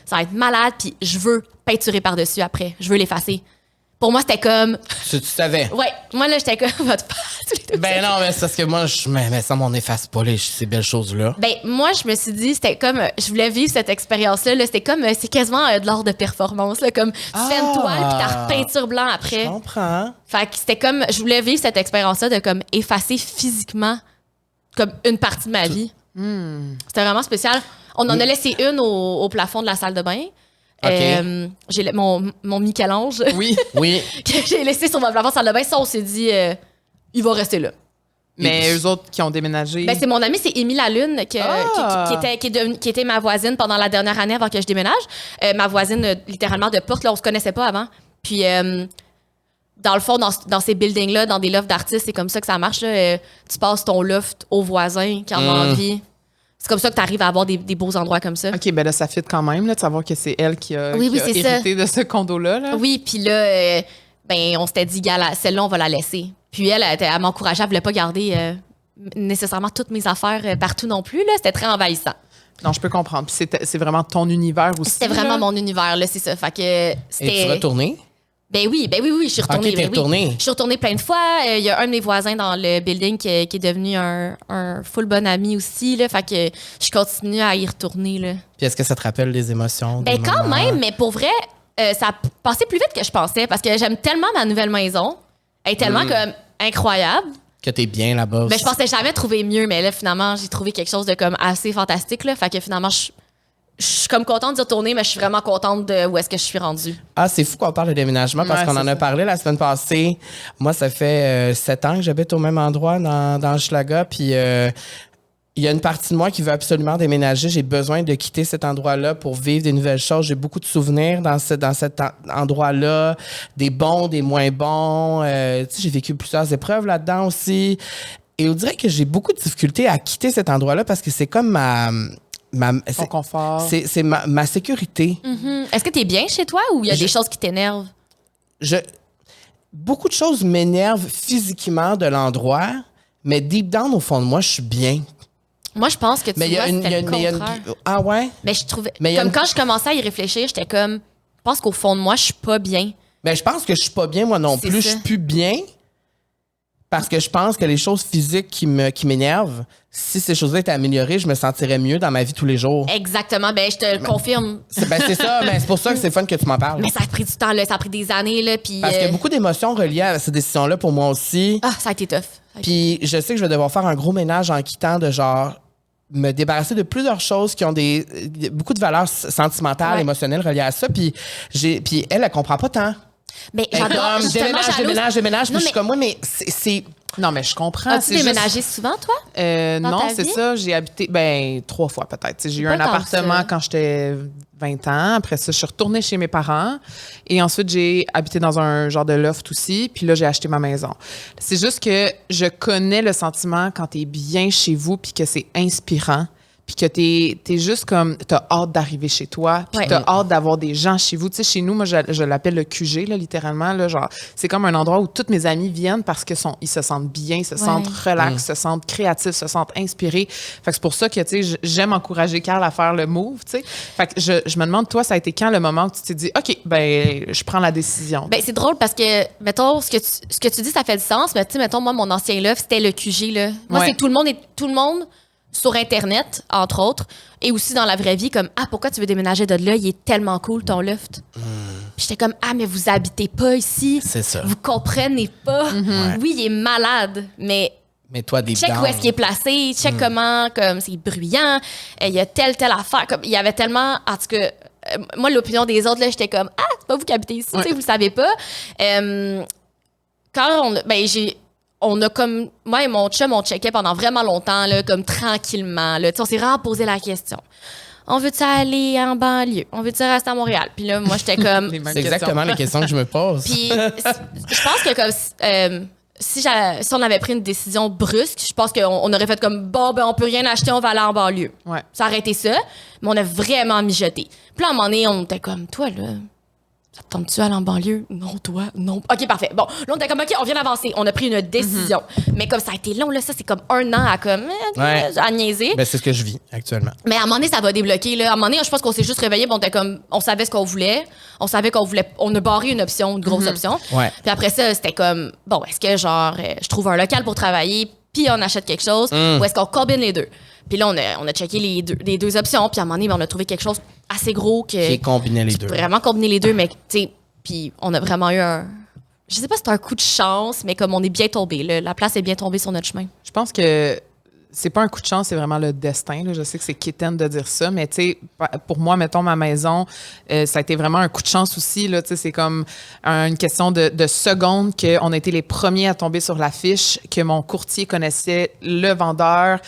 ça va être malade, puis je veux peinturer par-dessus après, je veux l'effacer. Pour moi, c'était comme... Tu savais? Ouais, moi, là, j'étais comme votre Ben non, mais c'est parce que moi, mais ça m'en efface pas ces belles choses-là. Ben, moi, je me suis dit, c'était comme... Je voulais vivre cette expérience-là. Là, c'était comme... c'est quasiment de l'art de performance. Là, comme tu fais une toile, puis t'as repeinture blanc après. Je comprends. Fait que c'était comme... Je voulais vivre cette expérience-là de comme effacer physiquement comme une partie de ma vie. C'était vraiment spécial. On en a laissé une au plafond de la salle de bain. Okay. J'ai mon Michel-Ange Oui. que j'ai laissé sur mon plafond de salle de bain. Ça, on s'est dit, il va rester là. Mais eux autres qui ont déménagé. Ben, c'est mon amie, c'est Émile Lalune, qui était ma voisine pendant la dernière année avant que je déménage. Ma voisine, littéralement, de porte. Là, on se connaissait pas avant. Puis, dans le fond, dans ces buildings-là, dans des lofts d'artistes, c'est comme ça que ça marche. Là. Tu passes ton loft au voisin qui en a envie. C'est comme ça que tu arrives à avoir des beaux endroits comme ça. OK, ben là, ça fit quand même, là, de savoir que c'est elle qui a, hérité de ce condo-là. Là. Oui, puis là, on s'était dit, gars, celle-là, on va la laisser. Puis elle m'encourageait, elle voulait pas garder nécessairement toutes mes affaires partout non plus. Là. C'était très envahissant. Non, je peux comprendre. Puis c'est vraiment ton univers aussi. C'était vraiment mon univers, là, c'est ça. Fait que c'était... Es-tu retourné? Ben oui, je suis retournée. Ok, t'es retournée. Je suis retournée plein de fois. Il y a un de mes voisins dans le building qui est devenu un full bon ami aussi, là. Fait que je continue à y retourner, là. Puis est-ce que ça te rappelle des émotions? Ben des quand moments? même, mais pour vrai, ça a passé plus vite que je pensais parce que j'aime tellement ma nouvelle maison. Elle est tellement comme incroyable. Que t'es bien là-bas. Ben, je pensais jamais trouver mieux, mais là, finalement, j'ai trouvé quelque chose de comme assez fantastique, là. Fait que finalement, je suis comme contente d'y retourner, mais je suis vraiment contente de où est-ce que je suis rendue. Ah, c'est fou qu'on parle de déménagement parce Ouais, qu'on c'est en a ça. parlé la semaine passée. Moi, ça fait 7 ans que j'habite au même endroit dans Hochelaga. Puis il y a une partie de moi qui veut absolument déménager. J'ai besoin de quitter cet endroit-là pour vivre des nouvelles choses. J'ai beaucoup de souvenirs dans cet endroit-là, des bons, des moins bons. Tu sais, j'ai vécu plusieurs épreuves là-dedans aussi. Et on dirait que j'ai beaucoup de difficultés à quitter cet endroit-là parce que c'est comme Ton confort. c'est ma sécurité. Est-ce que t'es bien chez toi ou il y a des choses qui t'énervent? Beaucoup de choses m'énervent physiquement de l'endroit, mais deep down, au fond de moi, je suis bien. Moi, je pense que tu Mais il y vois, a une. c'était le mais il y a une- contraire. Ah ouais? Mais je trouvais... Mais il y a comme une- quand je commençais à y réfléchir, j'étais comme... Je pense qu'au fond de moi, je suis pas bien. Mais je pense que je suis pas bien, moi non C'est plus. ça. Je suis plus bien parce que je pense que les choses physiques qui m'énervent, si ces choses-là étaient améliorées, je me sentirais mieux dans ma vie tous les jours. Exactement. Ben, je te le confirme. C'est ça, mais c'est pour ça que c'est fun que tu m'en parles. Mais ça a pris du temps, là. Ça a pris des années, là. Puis... Parce qu'il y a beaucoup d'émotions reliées à ces décisions-là pour moi aussi. Ah, ça a été tough. Puis je sais que je vais devoir faire un gros ménage en quittant de genre me débarrasser de plusieurs choses qui ont beaucoup de valeurs sentimentales, Ouais. émotionnelles reliées à ça. Puis elle comprend pas tant. Mais Elle est j'adore. comme, Je suis tellement jalouse. déménage. Puis Non, je suis mais- comme, moi, mais c'est... Non, mais je comprends. As-tu c'est juste- déménagé souvent, toi? Dans non, ta c'est vie? ça. J'ai habité, 3 fois peut-être. Tu sais, j'ai eu Pas un tant appartement ça. quand j'étais 20 ans. Après ça, je suis retournée chez mes parents. Et ensuite, j'ai habité dans un genre de loft aussi. Puis là, j'ai acheté ma maison. C'est juste que je connais le sentiment quand tu es bien chez vous puis que c'est inspirant. Puis que t'es juste comme, t'as hâte d'arriver chez toi, puis Ouais. t'as hâte d'avoir des gens chez vous. Tu sais, chez nous, moi, je l'appelle le QG, là, littéralement, là, genre, c'est comme un endroit où tous mes amis viennent parce que ils se sentent bien, ils se sentent relax, se sentent créatifs, se sentent inspirés. Fait que c'est pour ça que, tu sais, j'aime encourager Carl à faire le move, tu sais. Fait que je me demande, toi, ça a été quand le moment où tu t'es dit, OK, ben, je prends la décision. Ben, c'est drôle parce que, mettons, ce que tu dis, ça fait du sens. Mais tu sais, mettons, moi, mon ancien loft, c'était le QG, là. Moi, Ouais. c'est tout le monde sur Internet, entre autres, et aussi dans la vraie vie, comme, ah, pourquoi tu veux déménager de là? Il est tellement cool, ton loft. Puis j'étais comme, ah, mais vous habitez pas ici. C'est ça. Vous comprenez pas. Oui, il est malade, mais Mais toi, des check où est-ce qu'il est placé, check comment, comme, c'est bruyant, il y a telle affaire. Comme, il y avait tellement, en tout cas, moi, l'opinion des autres, là, j'étais comme, ah, c'est pas vous qui habitez ici, tu sais, vous le savez pas. Quand on a comme, moi et mon chum, on checkait pendant vraiment longtemps, là, comme tranquillement, là. Tu sais, on s'est vraiment posé la question. On veut-tu aller en banlieue? On veut-tu rester à Montréal? Puis là, moi, j'étais comme, Les mêmes C'est exactement questions. les questions que je me pose. puis je pense que comme si on avait pris une décision brusque, je pense qu'on aurait fait comme bon ben on peut rien acheter, on va aller en banlieue. Ouais. Ça aurait été ça, mais on a vraiment mijoté. Puis là, à un moment donné, on était comme toi là, ça te tente-tu aller en banlieue? Non, toi, non. OK, parfait. Bon, là, on était comme OK, on vient d'avancer. On a pris une décision. Mais comme ça a été long, là, ça, c'est comme 1 an à comme Ouais. à niaiser. Ben, c'est ce que je vis actuellement. Mais à un moment donné, ça va débloquer. Là. À un moment donné, je pense qu'on s'est juste réveillé, on était comme, on savait ce qu'on voulait. On savait qu'on voulait. On a barré une option, une grosse option. Ouais. Puis après ça, c'était comme, bon, est-ce que genre, je trouve un local pour travailler, puis on achète quelque chose, ou est-ce qu'on combine les deux? Puis là, on a checké les deux options, puis à un moment donné, ben, on a trouvé quelque chose assez gros Qui combinait les deux. vraiment combiner les deux, mais tu sais, puis on a vraiment eu je sais pas si c'est un coup de chance, mais comme on est bien tombé, là, la place est bien tombée sur notre chemin. Je pense que c'est pas un coup de chance, c'est vraiment le destin. Là. Je sais que c'est quétaine de dire ça, mais tu sais, pour moi, mettons, ma maison, ça a été vraiment un coup de chance aussi. Là, tu sais, c'est comme une question de secondes qu'on a été les premiers à tomber sur l'affiche, que mon courtier connaissait le vendeur.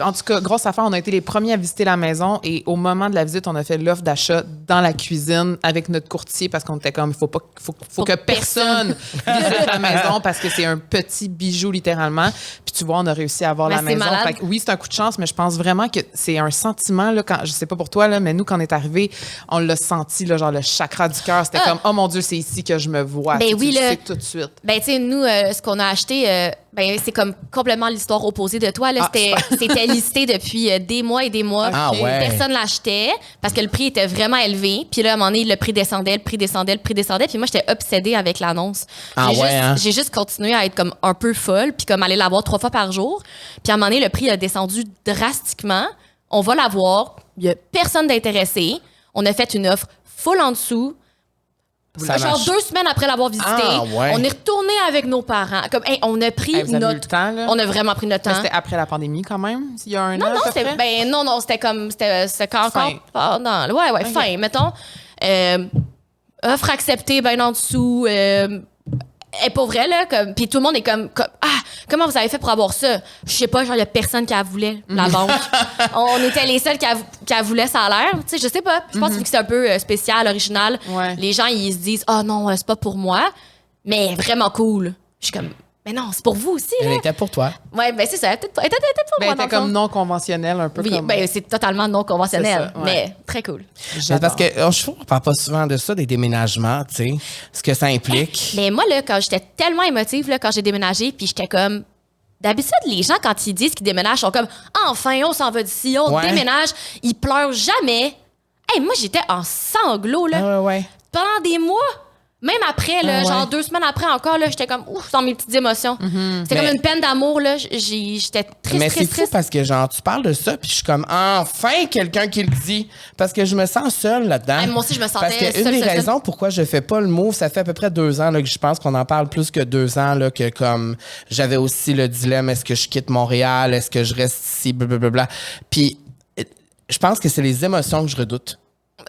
En tout cas, grosse affaire, on a été les premiers à visiter la maison et au moment de la visite, on a fait l'offre d'achat dans la cuisine avec notre courtier parce qu'on était comme, il faut que personne visite la maison parce que c'est un petit bijou littéralement. Puis tu vois, on a réussi à avoir Mais la c'est maison. malade. malade. Fait que oui, c'est un coup de chance, mais je pense vraiment que c'est un sentiment, là, quand, je sais pas pour toi, là, mais nous, quand on est arrivé, on l'a senti, là, genre le chakra du cœur. C'était comme, oh mon Dieu, c'est ici que je me vois. Ben oui, tu le là. sais tout de suite. Ben, tu sais, nous, ce qu'on a acheté, ben, c'est comme complètement l'histoire opposée de toi. Là. C'était listé depuis des mois et des mois. Ah ouais. Personne l'achetait parce que le prix était vraiment élevé. Puis là, à un moment donné, le prix descendait, le prix descendait, le prix descendait. Puis moi, j'étais obsédée avec l'annonce. Ah ouais, hein? J'ai juste continué à être comme un peu folle, puis comme aller la voir 3 fois par jour. Puis à un moment donné, le prix a descendu drastiquement. On va la voir. Il y a personne d'intéressé. On a fait une offre full en dessous. Ça Genre marche. 2 semaines après l'avoir visité, Ah, ouais. on est retourné avec nos parents. Comme, hey, on a pris Hey, vous avez eu notre le temps, là? On a vraiment pris notre Mais temps. c'était après la pandémie, quand même, il y a un an. Non, à peu c'était près? non, c'était comme c'était quand Fin. encore pendant ouais, fin, mettons. Offre acceptée ben en dessous. Et pour vrai, là, comme, puis tout le monde est comme, comment vous avez fait pour avoir ça? Je sais pas, genre, il y a personne qui la voulait, la banque. On était les seuls qui la voulaient, ça a l'air. Tu sais, je sais pas. Je pense que c'est un peu spécial, original. Ouais. Les gens, ils se disent, non, c'est pas pour moi. Mais vraiment cool. Je suis comme, mais non, c'est pour vous aussi, Elle là. était pour toi. Ouais, ben c'est ça. Elle était pour Ben, moi, dans c'était le fond. comme non conventionnel, un peu Oui, comme... ben c'est totalement non conventionnel, C'est ça, ouais. mais très cool. Mais parce que je trouve qu'on parle pas souvent de ça, des déménagements, tu sais, ce que ça implique. Mais moi, là, quand j'étais tellement émotive, là, quand j'ai déménagé, puis j'étais comme. D'habitude, les gens, quand ils disent qu'ils déménagent, sont comme enfin, on s'en va d'ici, on Ouais. déménage. Ils pleurent jamais. Hey, moi, j'étais en sanglots, là, Ouais. pendant des mois. Même après, là, Ah ouais. genre 2 semaines après encore, là, j'étais comme ouf dans mes petites émotions. C'était Mais- comme une peine d'amour, là. J'étais triste, Mais c'est triste, fou triste. parce que, genre, tu parles de ça, puis je suis comme, enfin, quelqu'un qui le dit. Parce que je me sens seule là-dedans. Hey, moi aussi, je me sentais Parce que une seule, des seule, raisons pourquoi je fais pas le move, ça fait à peu près 2 ans là, que je pense qu'on en parle plus que 2 ans, là, que comme j'avais aussi le dilemme, est-ce que je quitte Montréal, est-ce que je reste ici, blablabla. Puis, je pense que c'est les émotions que je redoute.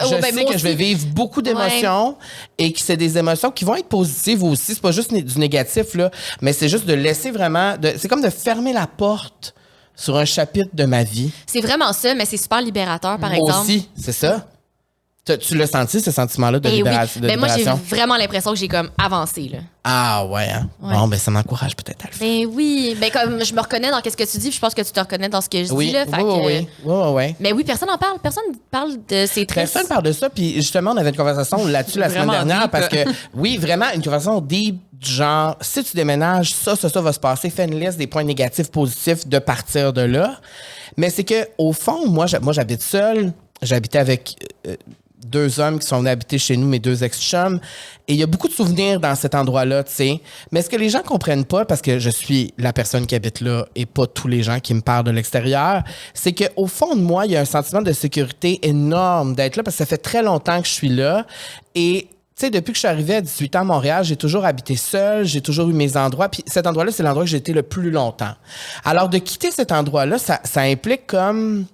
Je ben, sais moi que je vais aussi. vivre beaucoup d'émotions et que c'est des émotions qui vont être positives aussi. C'est pas juste du négatif, là, mais c'est juste de laisser vraiment... c'est comme de fermer la porte sur un chapitre de ma vie. C'est vraiment ça, mais c'est super libérateur, par Moi exemple. aussi, c'est ça. Tu l'as senti, ce sentiment-là de, Eh oui. libération, de Ben, moi, j'ai libération? vraiment l'impression que j'ai comme avancé, là. Ah ouais, hein? Ouais. Bon, ben ça m'encourage peut-être à le faire. Ben oui, ben comme je me reconnais dans ce que tu dis, puis je pense que tu te reconnais dans ce que je dis là. Fait que- oui. Mais oui, personne n'en parle, personne parle de ces tristes. Personne parle de ça, puis justement, on avait une conversation là-dessus la semaine Vraiment dernière, deep. parce que, oui, vraiment, une conversation deep, du genre, si tu déménages, ça va se passer, fais une liste des points négatifs, positifs de partir de là. Mais c'est que, au fond, moi j'habite seule, j'habitais avec 2 hommes qui sont venus habiter chez nous, mes 2 ex-chums. Et il y a beaucoup de souvenirs dans cet endroit-là, tu sais. Mais ce que les gens comprennent pas, parce que je suis la personne qui habite là et pas tous les gens qui me parlent de l'extérieur, c'est qu'au fond de moi, il y a un sentiment de sécurité énorme d'être là parce que ça fait très longtemps que je suis là. Et tu sais, depuis que je suis arrivée à 18 ans à Montréal, j'ai toujours habité seule, j'ai toujours eu mes endroits. Puis cet endroit-là, c'est l'endroit que j'ai été le plus longtemps. Alors, de quitter cet endroit-là, ça implique comme...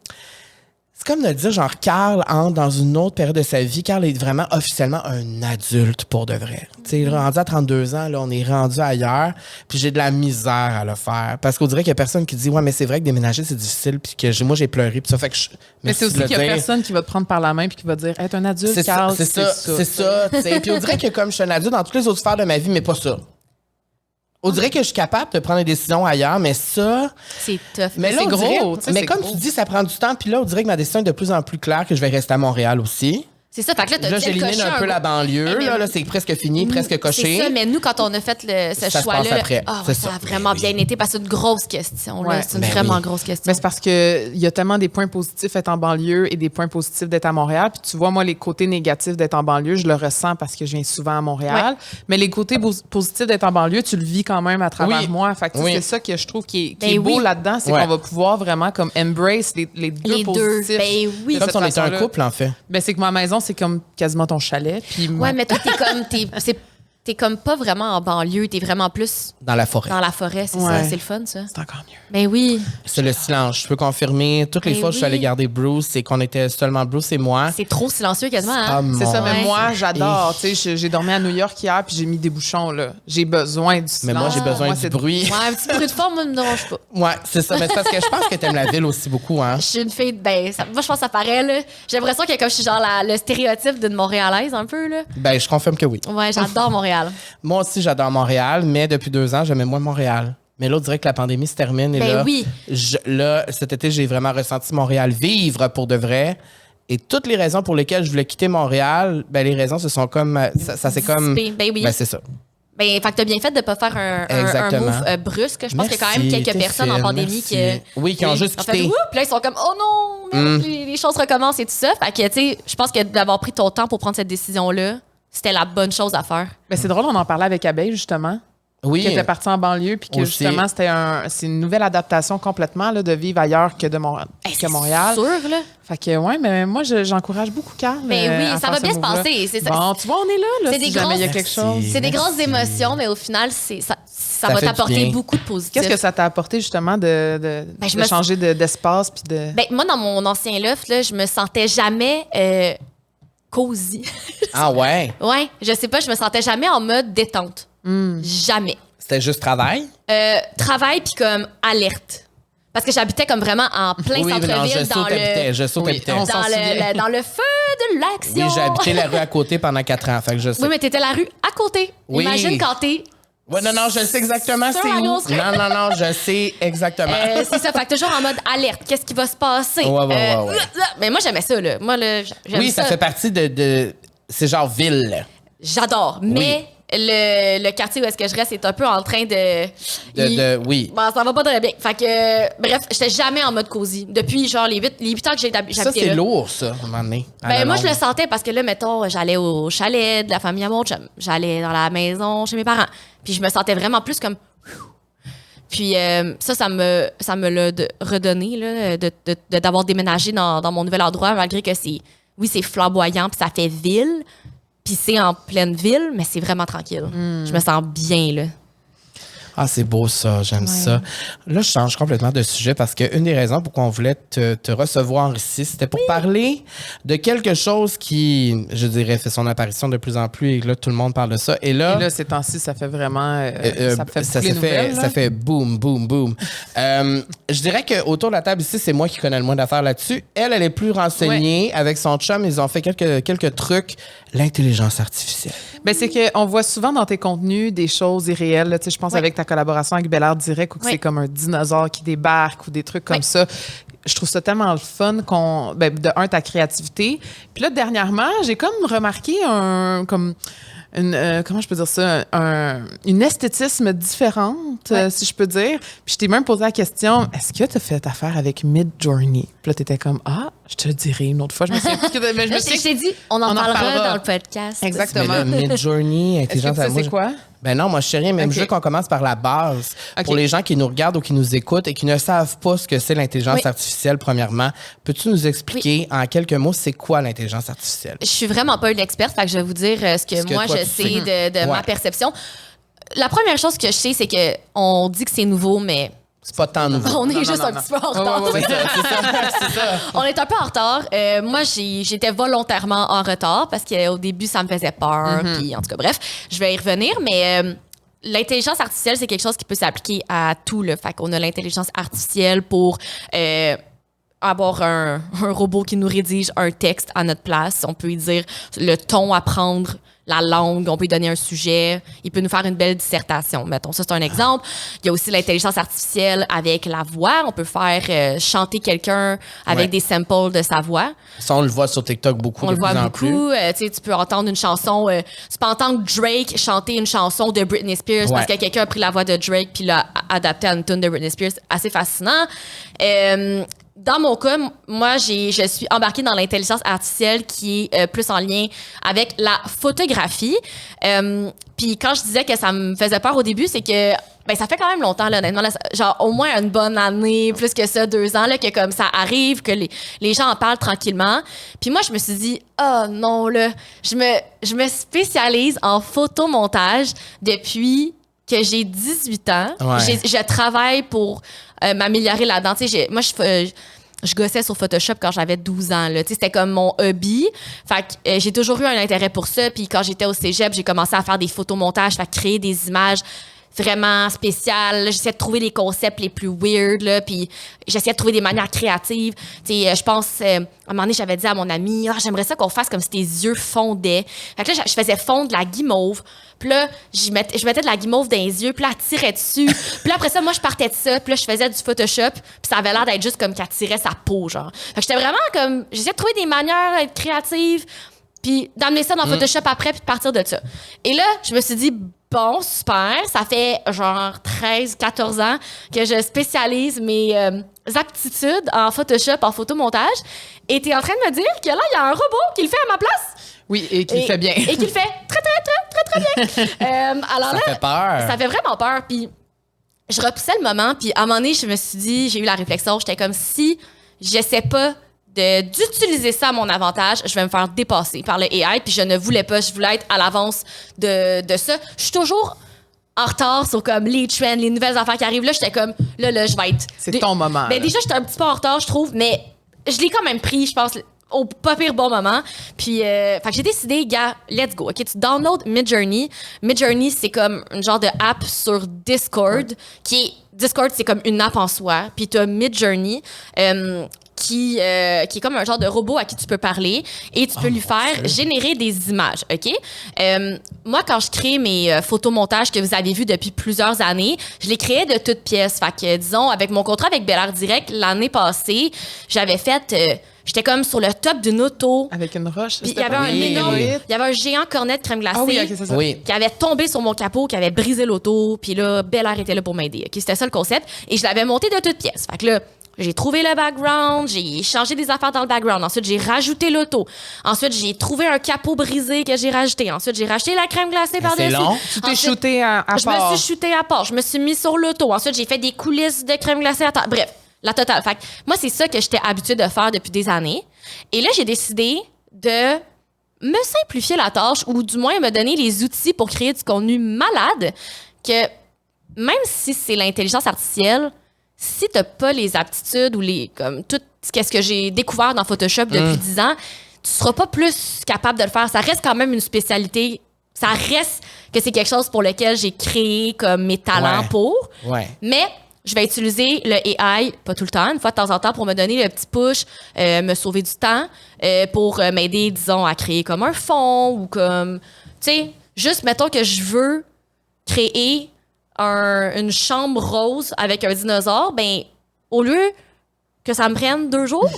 C'est comme de dire, genre, Carl entre dans une autre période de sa vie. Carl est vraiment officiellement un adulte pour de vrai. Tu sais, rendu à 32 ans, là, on est rendu ailleurs. Puis j'ai de la misère à le faire. Parce qu'on dirait qu'il y a personne qui dit, ouais, mais c'est vrai que déménager, c'est difficile. Puis que moi, j'ai pleuré. Puis ça fait que je... Mais c'est aussi qu'il y a personne qui va te prendre par la main puis qui va te dire, être un adulte, C'est ça, Carl, c'est ça. Tu sais. Puis on dirait que comme je suis un adulte dans toutes les autres sphères de ma vie, mais pas ça. On dirait que je suis capable de prendre des décisions ailleurs, mais ça... C'est tough. Mais là, c'est on gros, dirait- tu sais, mais c'est comme gros. tu dis, ça prend du temps. Puis là, on dirait que ma décision est de plus en plus claire que je vais rester à Montréal aussi. C'est ça, fait que là, t'as Là, dit le j'élimine cocher un peu la banlieue. Eh, mais- Là, c'est presque fini, presque coché. C'est ça, mais nous, quand on a fait ce Ça se choix-là, passe après, c'est ça ça. a vraiment Ben oui. bien été parce que c'est une grosse question. là. Ouais. C'est une Ben vraiment oui. grosse question. Mais c'est parce que il y a tellement des points positifs d'être en banlieue et des points positifs d'être à Montréal. Puis tu vois, moi, les côtés négatifs d'être en banlieue, je le ressens parce que je viens souvent à Montréal. Mais les côtés positifs d'être en banlieue, tu le vis quand même à travers Oui. moi. Fait que tu sais, Oui. c'est ça que je trouve qui est Ben beau oui. là-dedans, c'est Ouais. qu'on va pouvoir vraiment comme embrace les deux Les deux. positifs. Ben oui. de Comme cette si on était un façon-là. couple, en fait. Ben, c'est que ma maison, c'est comme quasiment ton chalet. Puis Ouais, mais toi, t'es comme pas vraiment en banlieue, t'es vraiment plus Dans la forêt. dans la forêt, c'est Ouais. ça. C'est le fun, ça. c'est encore mieux. Ben oui. C'est le silence. Je peux confirmer. Toutes les Ben fois que je suis allé oui. garder Bruce, c'est qu'on était seulement Bruce et moi. C'est trop silencieux quasiment. Ah, Hein? C'est ça, mais Ouais. moi, j'adore. Tu sais, j'ai dormi à New York hier, puis j'ai mis des bouchons, là. J'ai besoin du silence. Mais moi, j'ai besoin Moi, du c'est- bruit. Ouais, un petit bruit de fond, moi, me dérange pas. Ouais, c'est ça. Mais c'est parce que je pense que t'aimes la ville aussi beaucoup, hein. Je suis une fille, moi, je pense que ça paraît, là. J'ai l'impression que comme je suis genre le stéréotype d'une Montréalaise, un peu, là. Ben, je confirme que oui. Ouais, j'adore Montréal. Moi aussi, j'adore Montréal, mais depuis 2 ans, j'aimais moins Montréal. Mais l'autre dirait que la pandémie se termine. Et Ben là, oui. là, cet été, j'ai vraiment ressenti Montréal vivre pour de vrai. Et toutes les raisons pour lesquelles je voulais quitter Montréal, ben les raisons se sont comme... Ça c'est comme... Ben oui. Ben c'est ça. Ben, fait que t'as bien fait de pas faire un Exactement. move brusque. Je pense qu'il y a quand même Merci, quelques t'es personnes en fine, pandémie merci. Oui, qui ont juste fait, quitté. Ouh! Puis là, ils sont comme, oh non, merde, les choses recommencent et tout ça. Fait que, tu sais, je pense que d'avoir pris ton temps pour prendre cette décision-là, c'était la bonne chose à faire. Ben, c'est drôle, on en parlait avec Abeille, justement. Oui. Qui était partie en banlieue, puis que Aussi. justement, c'est une nouvelle adaptation complètement là, de vivre ailleurs que Montréal. C'est sûr, là. Fait que, ouais, mais moi, j'encourage beaucoup Carl. Ben oui, à ça faire va ce bien se move-là. passer. C'est ça. Bon, tu vois, on est là C'est si des jamais il y a grosses- quelque Merci. chose. C'est des grosses Merci. émotions, mais au final, ça va fait du t'apporter bien. beaucoup de positif. Qu'est-ce que ça t'a apporté, justement, de Ben, je de me- changer d'espace, puis de... Ben, moi, dans mon ancien loft, là, je me sentais jamais cosy. Ah ouais? Ouais, je sais pas, je me sentais jamais en mode détente. Jamais. C'était juste travail? Travail puis comme alerte. Parce que j'habitais comme vraiment en plein Oui, centre-ville non, je dans saute habitais, le je saute Oui, habitais. on s'en souvient. dans le feu de l'action. Oui, j'ai habité la rue à côté pendant 4 ans, fait que je sais. Oui, mais t'étais la rue à côté. Oui. Imagine quand t'es Ouais, non, je sais exactement Sur c'est la où. grosse rue. Non, je sais exactement. c'est ça, fait que toujours en mode alerte. Qu'est-ce qui va se passer? Ouais. Mais moi, j'aimais ça, là. Moi, là, j'aime Oui, ça fait partie de... C'est genre ville. J'adore. Mais le quartier où est-ce que je reste est un peu en train de... Oui. Bon, ça va pas très bien. Fait que, bref, j'étais jamais en mode cosy. Depuis, genre, les 8 ans que j'habitais Ça, c'est là. lourd, ça, à un moment donné. à Ben, la moi, je longue. le sentais parce que là, mettons, j'allais au chalet de la famille à mon chum. J'allais dans la maison chez mes parents. Puis je me sentais vraiment plus comme... Puis ça me l'a redonné, là, d'avoir déménagé dans mon nouvel endroit, malgré que c'est flamboyant, puis ça fait ville, puis c'est en pleine ville, mais c'est vraiment tranquille. Je me sens bien, là. Ah, c'est beau ça, j'aime ça. Là, je change complètement de sujet parce qu'une des raisons pourquoi on voulait te recevoir ici, c'était pour parler de quelque chose qui, je dirais, fait son apparition de plus en plus et là, tout le monde parle de ça. Et Et là, ces temps-ci, ça fait vraiment... ça fait beaucoup les nouvelles, là. ça fait boum, boum, boum. Je dirais qu'autour de la table ici, c'est moi qui connais le moins d'affaires là-dessus. Elle est plus renseignée. Avec son chum, ils ont fait quelques trucs. L'intelligence artificielle. Ben, c'est qu'on voit souvent dans tes contenus des choses irréelles. là. Tu sais, je pense Ouais. avec ta collaboration avec Bel Air Direct, où Ouais. c'est comme un dinosaure qui débarque ou des trucs comme ça. Je trouve ça tellement le fun ta créativité. Puis là, dernièrement, j'ai comme remarqué comment je peux dire ça, une esthétisme différente, si je peux dire. Puis je t'ai même posé la question, est-ce que tu as fait affaire avec Midjourney? Puis là, tu étais comme, je te dirai une autre fois. Je me souviens plus que- mais je me Là, souviens je t'ai dit, on en reparlera. parlera dans le podcast. Exactement. Mais là, Midjourney, Est-ce que tu intelligence sais c'est quoi? Ben non, moi je sais rien, mais Ok. je veux qu'on commence par la base. Ok. Pour les gens qui nous regardent ou qui nous écoutent et qui ne savent pas ce que c'est l'intelligence Oui. artificielle, premièrement, peux-tu nous expliquer en quelques mots c'est quoi l'intelligence artificielle? Je suis vraiment pas une experte, fait que je vais vous dire ce que moi toi, je tu sais sais. de ma Ouais. perception. La première chose que je sais, c'est que on dit que c'est nouveau, mais C'est pas tant nouveau. on est Non, juste non, un non. petit peu en Ouais, retard. ouais, ouais. C'est ça. On est un peu en retard. Moi, j'étais volontairement en retard parce qu'au début, ça me faisait peur. Puis, en tout cas, bref, je vais y revenir. Mais l'intelligence artificielle, c'est quelque chose qui peut s'appliquer à tout. Là. Fait qu'on a l'intelligence artificielle pour avoir un robot qui nous rédige un texte à notre place. On peut lui dire le ton à prendre, la langue, on peut lui donner un sujet. Il peut nous faire une belle dissertation. Mettons, ça, c'est un exemple. Il y a aussi l'intelligence artificielle avec la voix. On peut faire chanter quelqu'un avec Ouais. des samples de sa voix. Ça, on le voit sur TikTok beaucoup On de le voit plus en plus. beaucoup. Tu sais, tu peux entendre une chanson. Tu peux entendre Drake chanter une chanson de Britney Spears parce Ouais. que quelqu'un a pris la voix de Drake puis l'a adapté à une tune de Britney Spears. Assez fascinant. Dans mon cas, moi, je suis embarquée dans l'intelligence artificielle qui est plus en lien avec la photographie. Puis quand je disais que ça me faisait peur au début, c'est que ben ça fait quand même longtemps, là, honnêtement. Là, genre au moins une bonne année, plus que ça, 2 ans, là, que comme ça arrive, que les gens en parlent tranquillement. Puis moi, je me suis dit, non, là, je me spécialise en photomontage depuis que j'ai 18 ans. Ouais. Je travaille pour m'améliorer là-dedans. Tu sais, moi, je gossais sur Photoshop quand j'avais 12 ans. Là. Tu sais, c'était comme mon hobby. Fait que j'ai toujours eu un intérêt pour ça. Puis quand j'étais au cégep, j'ai commencé à faire des photomontages, créer des images vraiment spécial. J'essayais de trouver les concepts les plus weird, là, puis j'essayais de trouver des manières créatives. Tu sais, je pense, à un moment donné, j'avais dit à mon ami, j'aimerais ça qu'on fasse comme si tes yeux fondaient. Fait que là, je faisais fondre de la guimauve. Puis là, je mettais de la guimauve dans les yeux, puis là, elle tirait dessus. Puis là, après ça, moi, je partais de ça, puis là, je faisais du Photoshop, puis ça avait l'air d'être juste comme qu'elle tirait sa peau, genre. Fait que j'étais vraiment comme, j'essayais de trouver des manières d'être créative, puis d'amener ça dans Photoshop après, puis de partir de ça. Et là, je me suis dit, bon, super, ça fait genre 13, 14 ans que je spécialise mes aptitudes en Photoshop, en photomontage. Et t'es en train de me dire que là, il y a un robot qui le fait à ma place? Oui, et qui le fait bien. Et qui le fait très bien. Alors Ça là, fait peur. ça fait vraiment peur. Puis je repoussais le moment, puis à un moment donné, je me suis dit, j'ai eu la réflexion, j'étais comme si j'essaie pas d'utiliser ça à mon avantage, je vais me faire dépasser par le AI, puis je ne voulais pas, je voulais être à l'avance de ça. Je suis toujours en retard sur comme les trends, les nouvelles affaires qui arrivent. Là, j'étais comme, là, je vais être... C'est ton moment. Ben, déjà, j'étais un petit peu en retard, je trouve, mais je l'ai quand même pris, je pense, au pas pire bon moment. Puis, fait que j'ai décidé, gars, let's go. OK, tu download Midjourney. Midjourney, c'est comme une genre de app sur Discord, Discord, c'est comme une app en soi. Puis tu as Midjourney, qui est comme un genre de robot à qui tu peux parler et tu peux lui faire générer des images, OK? Moi, quand je crée mes photomontages que vous avez vus depuis plusieurs années, je les créais de toutes pièces. Fait que, disons, avec mon contrat avec Bel Air Direct, l'année passée, j'avais fait... j'étais comme sur le top d'une auto. Avec une roche. Puis il y avait il y avait un géant cornet de crème glacée c'est ça. Oui. qui avait tombé sur mon capot, qui avait brisé l'auto. Puis là, Bel Air était là pour m'aider. OK? C'était ça le concept. Et je l'avais monté de toutes pièces. Fait que là, j'ai trouvé le background, j'ai changé des affaires dans le background. Ensuite, j'ai rajouté l'auto. Ensuite, j'ai trouvé un capot brisé que j'ai rajouté. Ensuite, j'ai racheté la crème glacée par-dessus. C'est long. Tu t'es shooté à part. Je me suis shooté à part. Je me suis mis sur l'auto. Ensuite, j'ai fait des coulisses de crème glacée à terre. Bref, la totale. Fait que moi, c'est ça que j'étais habituée de faire depuis des années. Et là, j'ai décidé de me simplifier la tâche ou du moins me donner les outils pour créer du contenu malade que même si c'est l'intelligence artificielle, si t'as pas les aptitudes ou comme tout ce que j'ai découvert dans Photoshop depuis 10 ans, tu seras pas plus capable de le faire. Ça reste quand même une spécialité. Ça reste que c'est quelque chose pour lequel j'ai créé comme mes talents pour. Ouais. Mais je vais utiliser le AI, pas tout le temps, une fois de temps en temps, pour me donner le petit push, me sauver du temps, pour m'aider, disons, à créer comme un fond ou comme... Tu sais, juste, mettons que je veux créer une chambre rose avec un dinosaure, ben au lieu que ça me prenne 2 jours,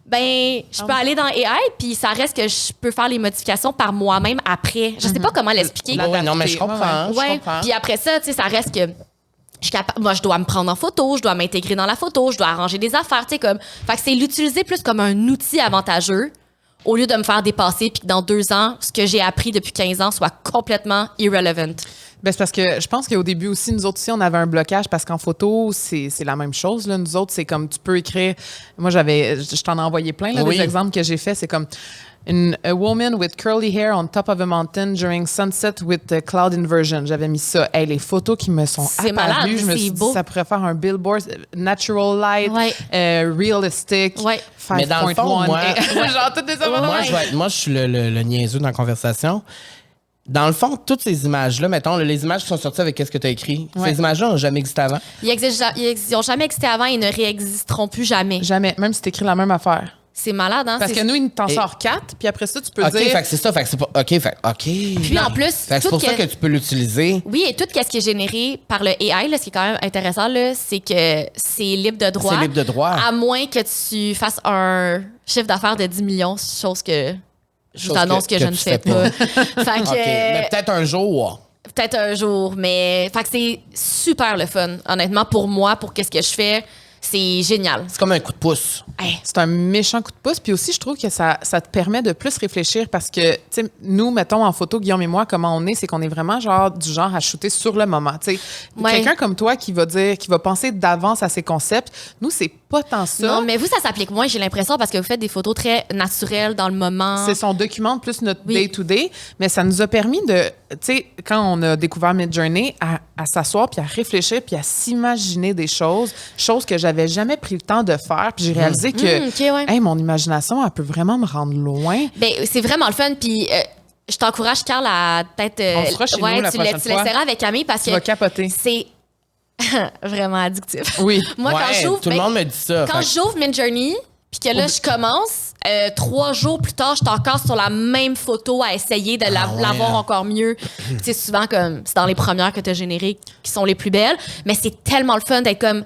ben je peux aller dans AI, puis ça reste que je peux faire les modifications par moi-même après. Je sais pas comment l'expliquer. Ouais, non, mais je comprends. Je Ouais. comprends. Puis après ça, tu sais, ça reste que moi, je dois me prendre en photo, je dois m'intégrer dans la photo, je dois arranger des affaires, tu sais, comme... Fait que c'est l'utiliser plus comme un outil avantageux au lieu de me faire dépasser puis que dans 2 ans, ce que j'ai appris depuis 15 ans soit complètement irrelevant. Ben, c'est parce que je pense qu'au début aussi, nous autres aussi, on avait un blocage parce qu'en photo, c'est la même chose. Là. Nous autres, c'est comme tu peux écrire... Moi, je t'en ai envoyé plein, là, des exemples que j'ai faits. C'est comme... A woman with curly hair on top of a mountain during sunset with the cloud inversion. J'avais mis ça. Hey, les photos qui me sont C'est apparues, malade, je me c'est suis beau. dit, ça pourrait faire un billboard. Natural light, realistic, Ouais. 5.1. Mais dans le fond, moi- genre, toutes des affaires. Moi, je suis le niaiseux dans la conversation. Dans le fond, toutes ces images-là, mettons, les images qui sont sorties avec ce que tu as écrit, Ouais. ces images-là n'ont jamais existé avant. Ils ont jamais existé avant et ne réexisteront plus jamais. Jamais, même si tu écris la même affaire. C'est malade, hein? Parce que nous, il t'en Et- sort 4, puis après ça, tu peux OK, dire... fait que c'est ça. Fait que c'est pas... OK. Puis en plus, Fait que c'est tout pour ça que tu peux l'utiliser. Oui, et tout ce qui est généré par le AI, là, ce qui est quand même intéressant, là, c'est que c'est libre de droit. C'est libre de droit. À moins que tu fasses un chiffre d'affaires de 10 millions, chose que je vous Chose annonce que je que ne tu fais fais pas. pas. Fait que, OK, mais peut-être un jour. peut-être un jour, mais fait que c'est super le fun. Honnêtement, pour moi, pour qu'est-ce que je fais, c'est génial. C'est comme un coup de pouce. Hey, C'est un méchant coup de pouce. Puis aussi, je trouve que ça te permet de plus réfléchir parce que, tu sais, nous, mettons en photo, Guillaume et moi, comment on est, c'est qu'on est vraiment du genre à shooter sur le moment. Tu sais, Ouais. quelqu'un comme toi qui va penser d'avance à ses concepts, nous, c'est pas tant ça. non, mais vous, ça s'applique moins, j'ai l'impression, parce que vous faites des photos très naturelles dans le moment. C'est son document plus notre Oui. day-to-day, mais ça nous a permis de, tu sais, quand on a découvert Midjourney, à s'asseoir puis à réfléchir puis à s'imaginer des choses que j'avais jamais pris le temps de faire. Puis j'ai réalisé que, OK, ouais. hey, mon imagination, elle peut vraiment me rendre loin. Ben, c'est vraiment le fun. Puis je t'encourage, Carl, à peut-être. On se fera chez nous la prochaine tu fois. l'essaieras avec Camille parce Tu vas que capoter. c'est vraiment addictif. Oui. Moi, quand Ouais, j'ouvre. tout le monde me dit ça. Quand j'ouvre Midjourney, puis que là, je commence, 3 jours plus tard, je suis encore sur la même photo à essayer de l'avoir encore mieux. Tu sais, souvent, comme c'est dans les premières que tu as générées qui sont les plus belles, mais c'est tellement le fun d'être comme.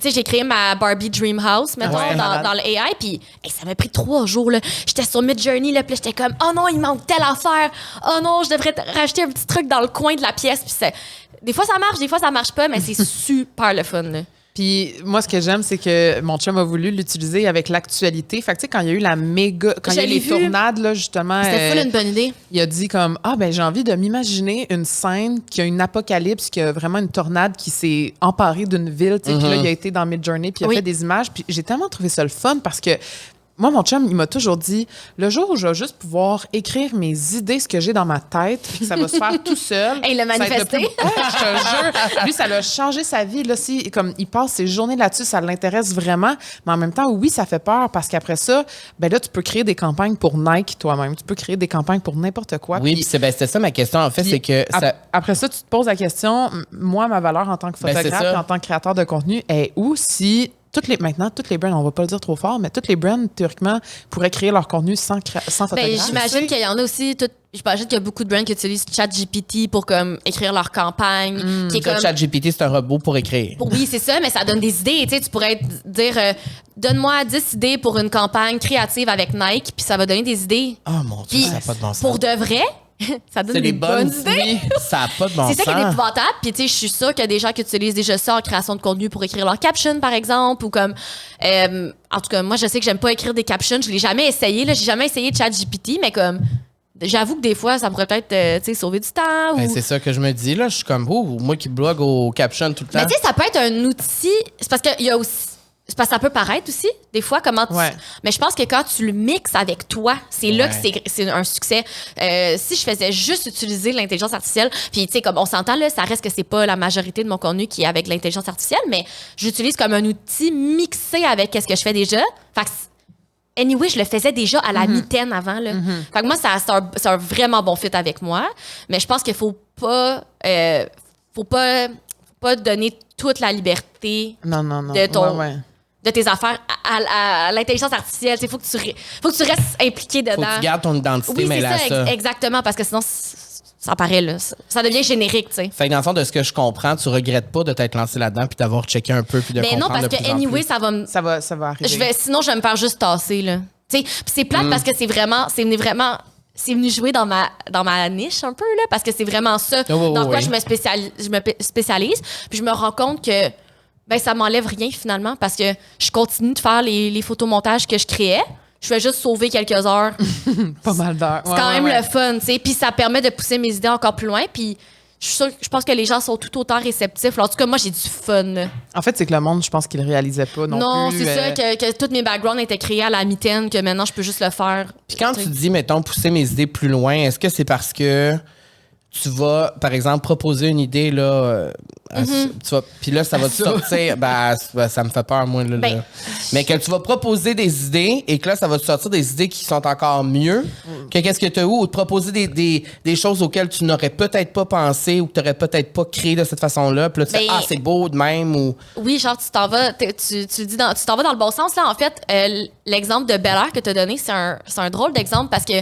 Tu sais, j'ai créé ma Barbie Dream House, mettons, Ouais, dans le AI, puis ça m'a pris 3 jours, là. J'étais sur Midjourney, là, puis j'étais comme, oh non, il manque telle affaire. Oh non, je devrais rajouter un petit truc dans le coin de la pièce, puis des fois, ça marche, des fois, ça marche pas, mais c'est super le fun, là. Puis moi, ce que j'aime, c'est que mon chum a voulu l'utiliser avec l'actualité. Fait que tu sais, quand il y a eu quand il y a eu les tornades, là, justement, C'était full une bonne idée. il a dit comme, ben j'ai envie de m'imaginer une scène qui a une apocalypse, qui a vraiment une tornade qui s'est emparée d'une ville. Tu sais, Puis là, il a été dans Midjourney, puis il a fait des images. Puis j'ai tellement trouvé ça le fun parce que moi, mon chum, il m'a toujours dit, le jour où je vais juste pouvoir écrire mes idées, ce que j'ai dans ma tête, puis que ça va se faire tout seul. Et il l'a ça va être le manifesté. plus- Je te jure. Lui, ça l'a changé sa vie. Là, comme il passe ses journées là-dessus, ça l'intéresse vraiment. Mais en même temps, oui, ça fait peur parce qu'après ça, ben là, tu peux créer des campagnes pour Nike toi-même. Tu peux créer des campagnes pour n'importe quoi. Oui, Puis- puis c'était ça ma question, en fait, puis c'est que ça. Après ça, tu te poses la question, moi, ma valeur en tant que Ben, c'est photographe ça. et en tant que créateur de contenu est où si maintenant, toutes les brands, on va pas le dire trop fort, mais toutes les brands, théoriquement, pourraient créer leur contenu sans photographe. Ben, j'imagine qu'il y en a aussi. J'imagine qu'il y a beaucoup de brands qui utilisent ChatGPT pour comme écrire leur campagne. Qui est comme, ChatGPT, c'est un robot pour écrire. oui, c'est ça, mais ça donne des idées. Tu sais, tu pourrais dire donne-moi 10 idées pour une campagne créative avec Nike, puis ça va donner des idées. Oh mon Dieu, Puis ça n'a pas de bon sens. pour de vrai, ça donne C'est des des bonnes idées. Ça n'a pas de bon C'est sens. ça qui est épouvantable. Puis, tu sais, je suis sûre qu'il y a des gens qui utilisent déjà ça en création de contenu pour écrire leur caption, par exemple, ou comme. En tout cas, moi, je sais que j'aime pas écrire des captions. Je l'ai jamais essayé. Là, j'ai jamais essayé ChatGPT, mais comme. J'avoue que des fois, ça pourrait peut-être, tu sais, sauver du temps. Ben, Ou... c'est ça que je me dis, là. Je suis comme, moi qui blogue au caption tout le temps. Mais tu sais, ça peut être un outil. C'est parce qu'il y a aussi. C'est parce que ça peut paraître aussi, des fois, comment tu. Ouais. Mais je pense que quand tu le mixes avec toi, c'est là que Ouais. c'est un succès. Si je faisais juste utiliser l'intelligence artificielle, puis tu sais, comme on s'entend, là, ça reste que c'est pas la majorité de mon contenu qui est avec l'intelligence artificielle, mais j'utilise comme un outil mixé avec ce que je fais déjà. Fait que, anyway, je le faisais déjà à la mitaine avant, là. Fait que moi, c'est un vraiment bon fit avec moi, mais je pense qu'il faut pas donner toute la liberté Non. de ton- Ouais. de tes affaires à l'intelligence artificielle. Il faut que tu restes impliqué dedans. Faut que tu gardes ton identité, oui, mais c'est là, ça, ça. exactement, parce que sinon, ça paraît, là. Ça devient générique, tu sais. Fait que dans le fond, de ce que je comprends, tu regrettes pas de t'être lancé là-dedans puis d'avoir checké un peu puis de Mais non, comprendre parce de plus que, en anyway, plus. ça va me. Ça va arriver. Sinon, je vais me faire juste tasser, là. Tu sais, puis c'est plate parce que c'est venu jouer dans ma niche un peu, là, parce que c'est vraiment ça Oh, dans quoi oui. je me spécialise. Puis je me rends compte que ben, ça m'enlève rien finalement parce que je continue de faire les photomontages que je créais. Je fais juste sauver quelques heures. Pas mal d'heures. C'est quand même le fun, tu sais. Puis ça permet de pousser mes idées encore plus loin. Puis je pense que les gens sont tout autant réceptifs. En tout cas, moi, j'ai du fun, là. En fait, c'est que le monde, je pense qu'il le réalisait pas non plus. c'est ça, que tous mes backgrounds étaient créés à la mitaine, que maintenant, je peux juste le faire. Puis quand tu dis, mettons, pousser mes idées plus loin, est-ce que c'est parce que tu vas, par exemple, proposer une idée, là, puis là, ça va te sortir, ça me fait peur, moi, là. Ben, Mais que tu vas proposer des idées et que là, ça va te sortir des idées qui sont encore mieux que qu'est-ce que tu as eu, ou te proposer des choses auxquelles tu n'aurais peut-être pas pensé ou que tu n'aurais peut-être pas créé de cette façon-là. Puis là, tu fais, Ben, c'est beau de même, ou... Oui, genre, tu t'en vas dans le bon sens, là. En fait, l'exemple de Bel Air que tu as donné, c'est un drôle d'exemple parce que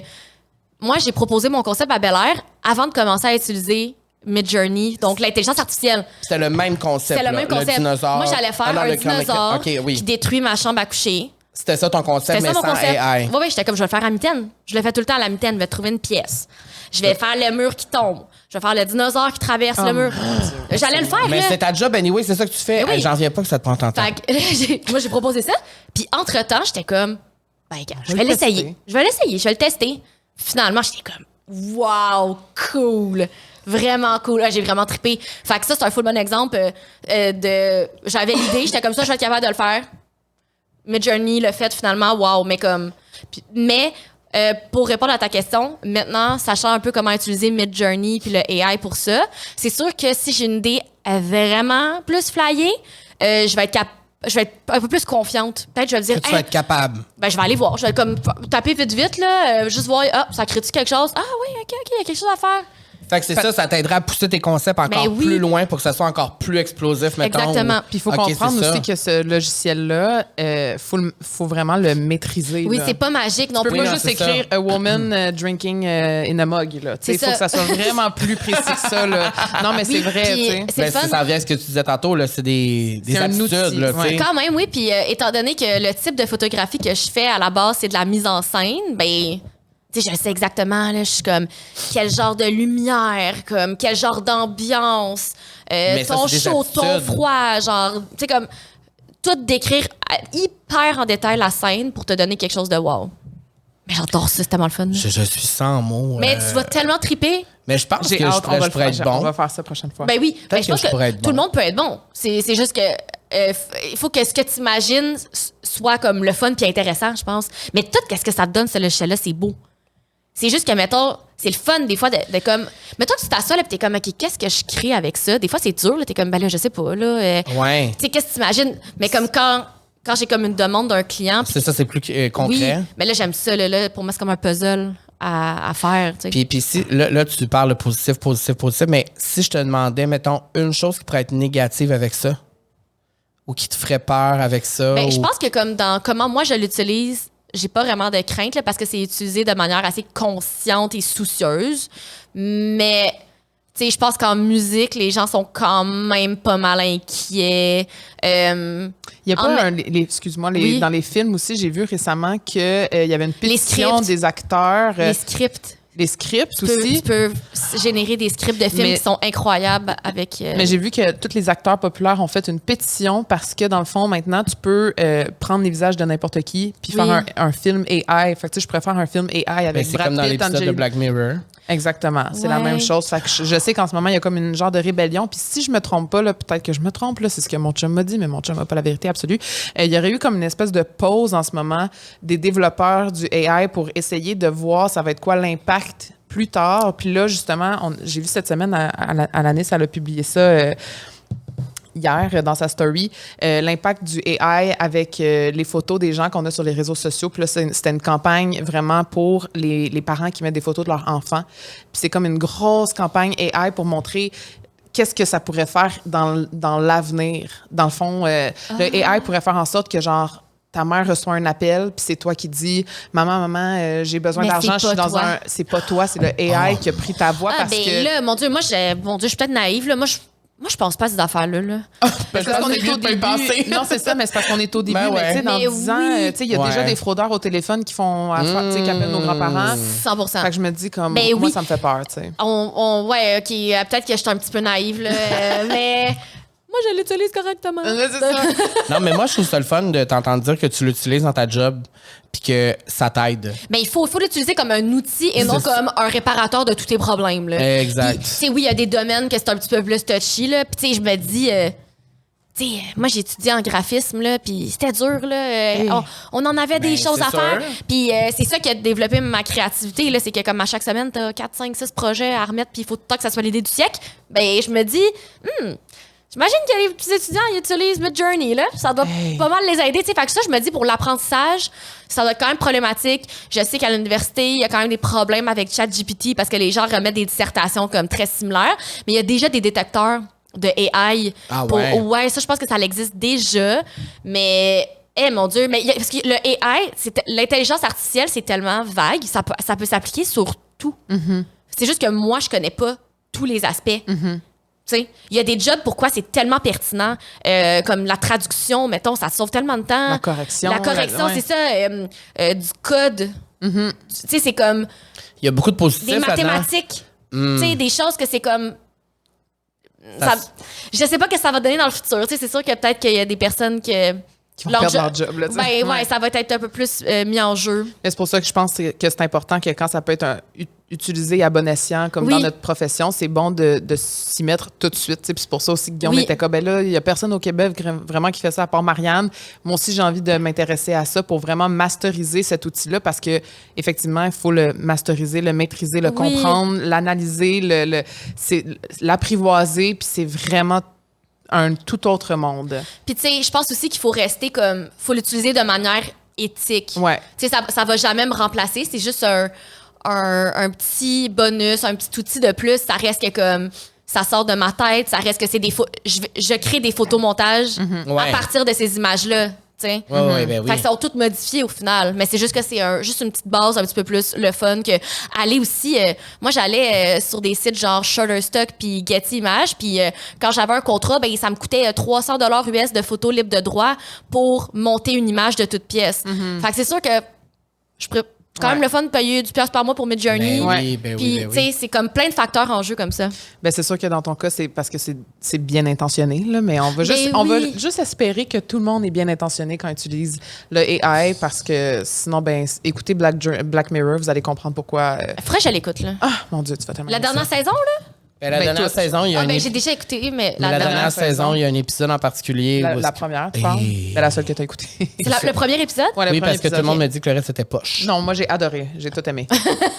moi, j'ai proposé mon concept à Bel Air avant de commencer à utiliser Midjourney, donc l'intelligence artificielle. C'était le même concept, C'est le même concept. dinosaure. Moi, j'allais faire Ah non, un le dinosaure OK, oui. qui détruit ma chambre à coucher. C'était ça ton concept, C'était mais ça mon sans concept. AI. Oui, j'étais comme, je vais le faire à mitaine. Je le fais tout le temps à la mitaine. Je vais trouver une pièce. Je vais faire le mur qui tombe. Je vais faire le dinosaure qui traverse le mur. J'allais le faire, Mais là. c'est ta job, anyway, c'est ça que tu fais. Mais oui. J'en viens pas que ça te prend tant de temps. Fait que, moi, j'ai proposé ça. Puis, entre-temps, j'étais comme, ben, gars, je vais vais le l'essayer. tester. Je vais l'essayer. Je vais le tester. Finalement, j'étais comme, wow, cool. Vraiment cool. J'ai vraiment trippé. Fait que ça, c'est un full bon exemple de. J'avais l'idée, j'étais comme ça, je vais être capable de le faire. Midjourney le fait finalement, wow, mais comme. Mais pour répondre à ta question, maintenant, sachant un peu comment utiliser Midjourney puis le AI pour ça, c'est sûr que si j'ai une idée vraiment plus flyée, je vais être je vais être un peu plus confiante. Peut-être je vais me dire, Que tu vas être capable. ben, je vais aller voir. Je vais comme taper vite, là, juste voir, ça crée-tu quelque chose? Ah oui, OK, il y a quelque chose à faire. Fait que c'est ça t'aidera à pousser tes concepts encore oui. plus loin pour que ça soit encore plus explosif, mettons. Exactement. Puis il faut OK, comprendre c'est ça. aussi que ce logiciel-là, faut vraiment le maîtriser. Oui, là. c'est pas magique non Tu peux plus. pas non, juste c'est écrire « a woman drinking in a mug ». Il faut ça. que ça soit vraiment plus précis que ça. Là. Non, mais c'est Oui, vrai. puis tu sais. c'est Ben, fun. ça revient à ce que tu disais tantôt, là, c'est des C'est un aptitudes. outil, Là, tu sais. ouais. Quand même, oui. Puis étant donné que le type de photographie que je fais à la base, c'est de la mise en scène, ben, tu sais, je sais exactement, là, je suis comme, quel genre de lumière, comme, quel genre d'ambiance, Mais ça, ton c'est des chaud, ton aptitudes. froid, genre, tu sais, comme, tout décrire hyper en détail la scène pour te donner quelque chose de wow. Mais j'adore ça, c'est tellement le fun. Je suis sans mots. Mais tu vas tellement triper. Mais je pense J'ai que hâte, je pourrais être On bon. va faire ça la prochaine fois. Ben oui, ben, je que pense je pourrais être tout le bon. monde peut être bon. C'est juste que il faut que ce que tu imagines soit comme le fun puis intéressant, je pense. Mais tout ce que ça te donne, ce logiciel-là, c'est beau. C'est juste que, mettons, c'est le fun des fois de comme... Mettons que tu t'assois là pis t'es comme, OK, qu'est-ce que je crée avec ça? Des fois, c'est dur, là. T'es comme, ben là, je sais pas, là. Ouais. Tu sais, qu'est-ce que tu imagines? Mais comme quand j'ai comme une demande d'un client... C'est ça, c'est plus Oui, concret. mais là, j'aime ça, là. Pour moi, c'est comme un puzzle à faire, tu sais. Puis si, là, tu parles de positif, mais si je te demandais, mettons, une chose qui pourrait être négative avec ça, ou qui te ferait peur avec ça. Ben, je ou- pense que comme dans comment moi je l'utilise, j'ai pas vraiment de crainte là, parce que c'est utilisé de manière assez consciente et soucieuse. Mais tu sais, je pense qu'en musique, les gens sont quand même pas mal inquiets. Il y a En pas excuse-moi, Oui. dans les films aussi, j'ai vu récemment qu'il y avait une pétition scripts. des acteurs, Les scripts. les scripts Tu peux, aussi. tu peux générer des scripts de films Mais- qui sont incroyables avec. Mais j'ai vu que tous les acteurs populaires ont fait une pétition parce que, dans le fond, maintenant, tu peux prendre les visages de n'importe qui puis Oui. faire un film AI. Fait que, tu sais, je préfère un film AI Ben, avec c'est Brad comme dans Pitt, l'épisode de Angelina. Black Mirror. Exactement. C'est la Ouais. même chose. Fait que je sais qu'en ce moment, il y a comme une genre de rébellion. Puis si je me trompe pas, là, peut-être que je me trompe, là, c'est ce que mon chum m'a dit, mais mon chum n'a pas la vérité absolue. Il y aurait eu comme une espèce de pause en ce moment des développeurs du AI pour essayer de voir ça va être quoi l'impact plus tard. Puis là, justement, j'ai vu cette semaine, à l'année, elle a publié ça hier dans sa story, l'impact du AI avec les photos des gens qu'on a sur les réseaux sociaux. Puis là, c'était une campagne vraiment pour les parents qui mettent des photos de leurs enfants. Puis c'est comme une grosse campagne AI pour montrer qu'est-ce que ça pourrait faire dans l'avenir. Dans le fond, le AI pourrait faire en sorte que, genre, ta mère reçoit un appel, puis c'est toi qui dis « Maman, j'ai besoin Mais d'argent, c'est je suis pas dans toi. C'est pas toi, c'est le AI qui a pris ta voix Ah, parce ben que... là, mon Dieu, je suis peut-être naïve, là. Moi, je pense pas à ces affaires-là, là. Parce qu'on est au de pas y début. penser. Non, c'est ça, mais c'est parce qu'on est au début. Ben ouais. Mais tu sais, dans Mais 10 ans, oui. tu sais, il y a déjà Ouais. des fraudeurs au téléphone qui font affaire, tu sais, qui appellent nos grands-parents. 100%. Fait que je me dis comme, Ben moi, oui. ça me fait peur, tu sais. Ouais, OK, peut-être que je suis un petit peu naïve, là, mais moi, je l'utilise correctement. C'est ça. Non, mais moi, je trouve ça le fun de t'entendre dire que tu l'utilises dans ta job puis que ça t'aide. Mais il faut l'utiliser comme un outil et non C'est comme un réparateur de tous tes problèmes, là. Exact. Puis, tu sais, oui, il y a des domaines que c'est un petit peu plus touchy, là. Puis, tu sais, je me dis... tu sais, moi, j'ai étudié en graphisme, là, puis c'était dur, là. On en avait des Ben, choses à c'est faire. sûr. Puis c'est ça qui a développé ma créativité, là. C'est que comme à chaque semaine, t'as 4, 5, 6 projets à remettre, puis il faut tout le temps que ça soit l'idée du siècle. Ben, je me dis... J'imagine que les petits étudiants ils utilisent Midjourney, là. Ça doit pas mal les aider. Tu sais, fait que ça, je me dis, pour l'apprentissage, ça doit être quand même problématique. Je sais qu'à l'université, il y a quand même des problèmes avec ChatGPT parce que les gens remettent des dissertations comme très similaires. Mais il y a déjà des détecteurs de AI. Ah ouais? Ouais, ça, je pense que ça existe déjà. Mais... mon Dieu, mais parce que le AI, l'intelligence artificielle, c'est tellement vague, ça peut s'appliquer sur tout. C'est juste que moi, je connais pas tous les aspects. Tu sais, il y a des jobs pourquoi c'est tellement pertinent, comme la traduction, mettons, ça sauve tellement de temps. La correction. La correction, ouais. c'est ça, du code. Tu sais, c'est comme Il y a beaucoup de positifs des là-dedans. mathématiques. Tu sais, des choses que c'est comme... je sais pas ce que ça va donner dans le futur. Tu sais, c'est sûr que peut-être qu'il y a des personnes qui Qui vont perdre leur job, là, tu sais. ouais, ça va être un peu plus mis en jeu. Mais c'est pour ça que je pense que c'est important que quand ça peut être utilisé à bon escient, comme Oui. dans notre profession, c'est bon de s'y mettre tout de suite. tu sais. Puis c'est pour ça aussi que Guillaume Oui. était comme, ben là, il n'y a personne au Québec vraiment qui fait ça à part Marianne. Moi aussi, j'ai envie de m'intéresser à ça pour vraiment masteriser cet outil-là parce que effectivement, il faut le masteriser, le maîtriser, le Oui. comprendre, l'analyser, l'apprivoiser. Puis c'est vraiment un tout autre monde. Puis, tu sais, je pense aussi qu'il faut rester comme. Faut l'utiliser de manière éthique. Ouais. Tu sais, ça va jamais me remplacer. C'est juste un petit bonus, un petit outil de plus. Ça reste que comme. Ça sort de ma tête. Ça reste que c'est des je crée des photomontages Ouais. à partir de ces images-là. Tu sais. Ouais, ben oui. Fait que ça va tout modifié au final. Mais c'est juste que c'est juste une petite base un petit peu plus le fun que aller aussi. Moi, j'allais sur des sites genre Shutterstock puis Getty Images. Puis quand j'avais un contrat, ben ça me coûtait 300 $ US de photos libres de droit pour monter une image de toute pièce. Fait que c'est sûr que je pourrais quand même le fun de payer du pièce par mois pour Midjourney. Ben oui, ben oui, Puis, ben tu sais, oui. c'est comme plein de facteurs en jeu comme ça. Ben c'est sûr que dans ton cas, c'est parce que c'est bien intentionné, là, mais on va oui. juste espérer que tout le monde est bien intentionné quand il utilise le AI, parce que sinon, ben écoutez Black Mirror, vous allez comprendre pourquoi. Faudrait que je l'écoute, là. Ah, mon Dieu, tu vas tellement La aimer ça. dernière saison, là? Ben, la Ben, dernière tout. saison, il y a un J'ai déjà écouté, mais la dernière saison, saison, il y a un épisode en particulier. où La est-ce- première, tu parles? Et- C'est la seule que tu as écoutée. c'est le premier épisode? Ouais, le Oui, premier parce que tout le épisode. monde me dit que le reste était poche. Non, moi, j'ai adoré. J'ai tout aimé.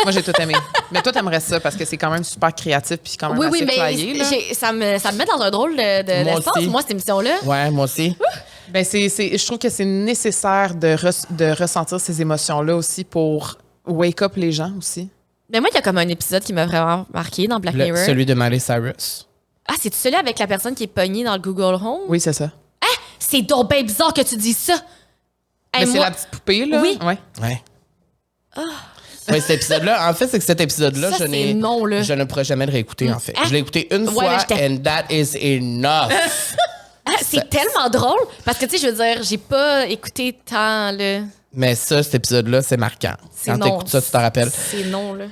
Moi, j'ai tout aimé. Mais toi, t'aimerais ça parce que c'est quand même super créatif puis quand même Oui, assez mais flyé, là. ça me met dans un drôle d'espace, aussi. moi, cette émission-là. Ouais, moi aussi. Ben, je trouve que c'est nécessaire de ressentir ces émotions-là aussi pour wake up les gens aussi. Mais moi, il y a comme un épisode qui m'a vraiment marqué dans Black Mirror. Celui de Miley Cyrus. Ah, c'est celui avec la personne qui est pognée dans le Google Home? Oui, c'est ça. C'est donc bien bizarre que tu dises ça. Mais Hey, c'est moi- la petite poupée, là. Oui. Ouais. Ouais. Ouais, cet épisode-là, en fait, c'est que cet épisode-là, Ça, c'est non, là. je ne pourrais jamais le réécouter, en fait. Ah. Je l'ai écouté une Ouais, fois, mais j'étais- and that is enough. Ah, c'est tellement drôle. Parce que, tu sais, je veux dire, j'ai pas écouté tant, là. Mais ça, cet épisode-là, c'est marquant. C'est Quand non. t'écoutes ça, tu te rappelles. C'est non, là.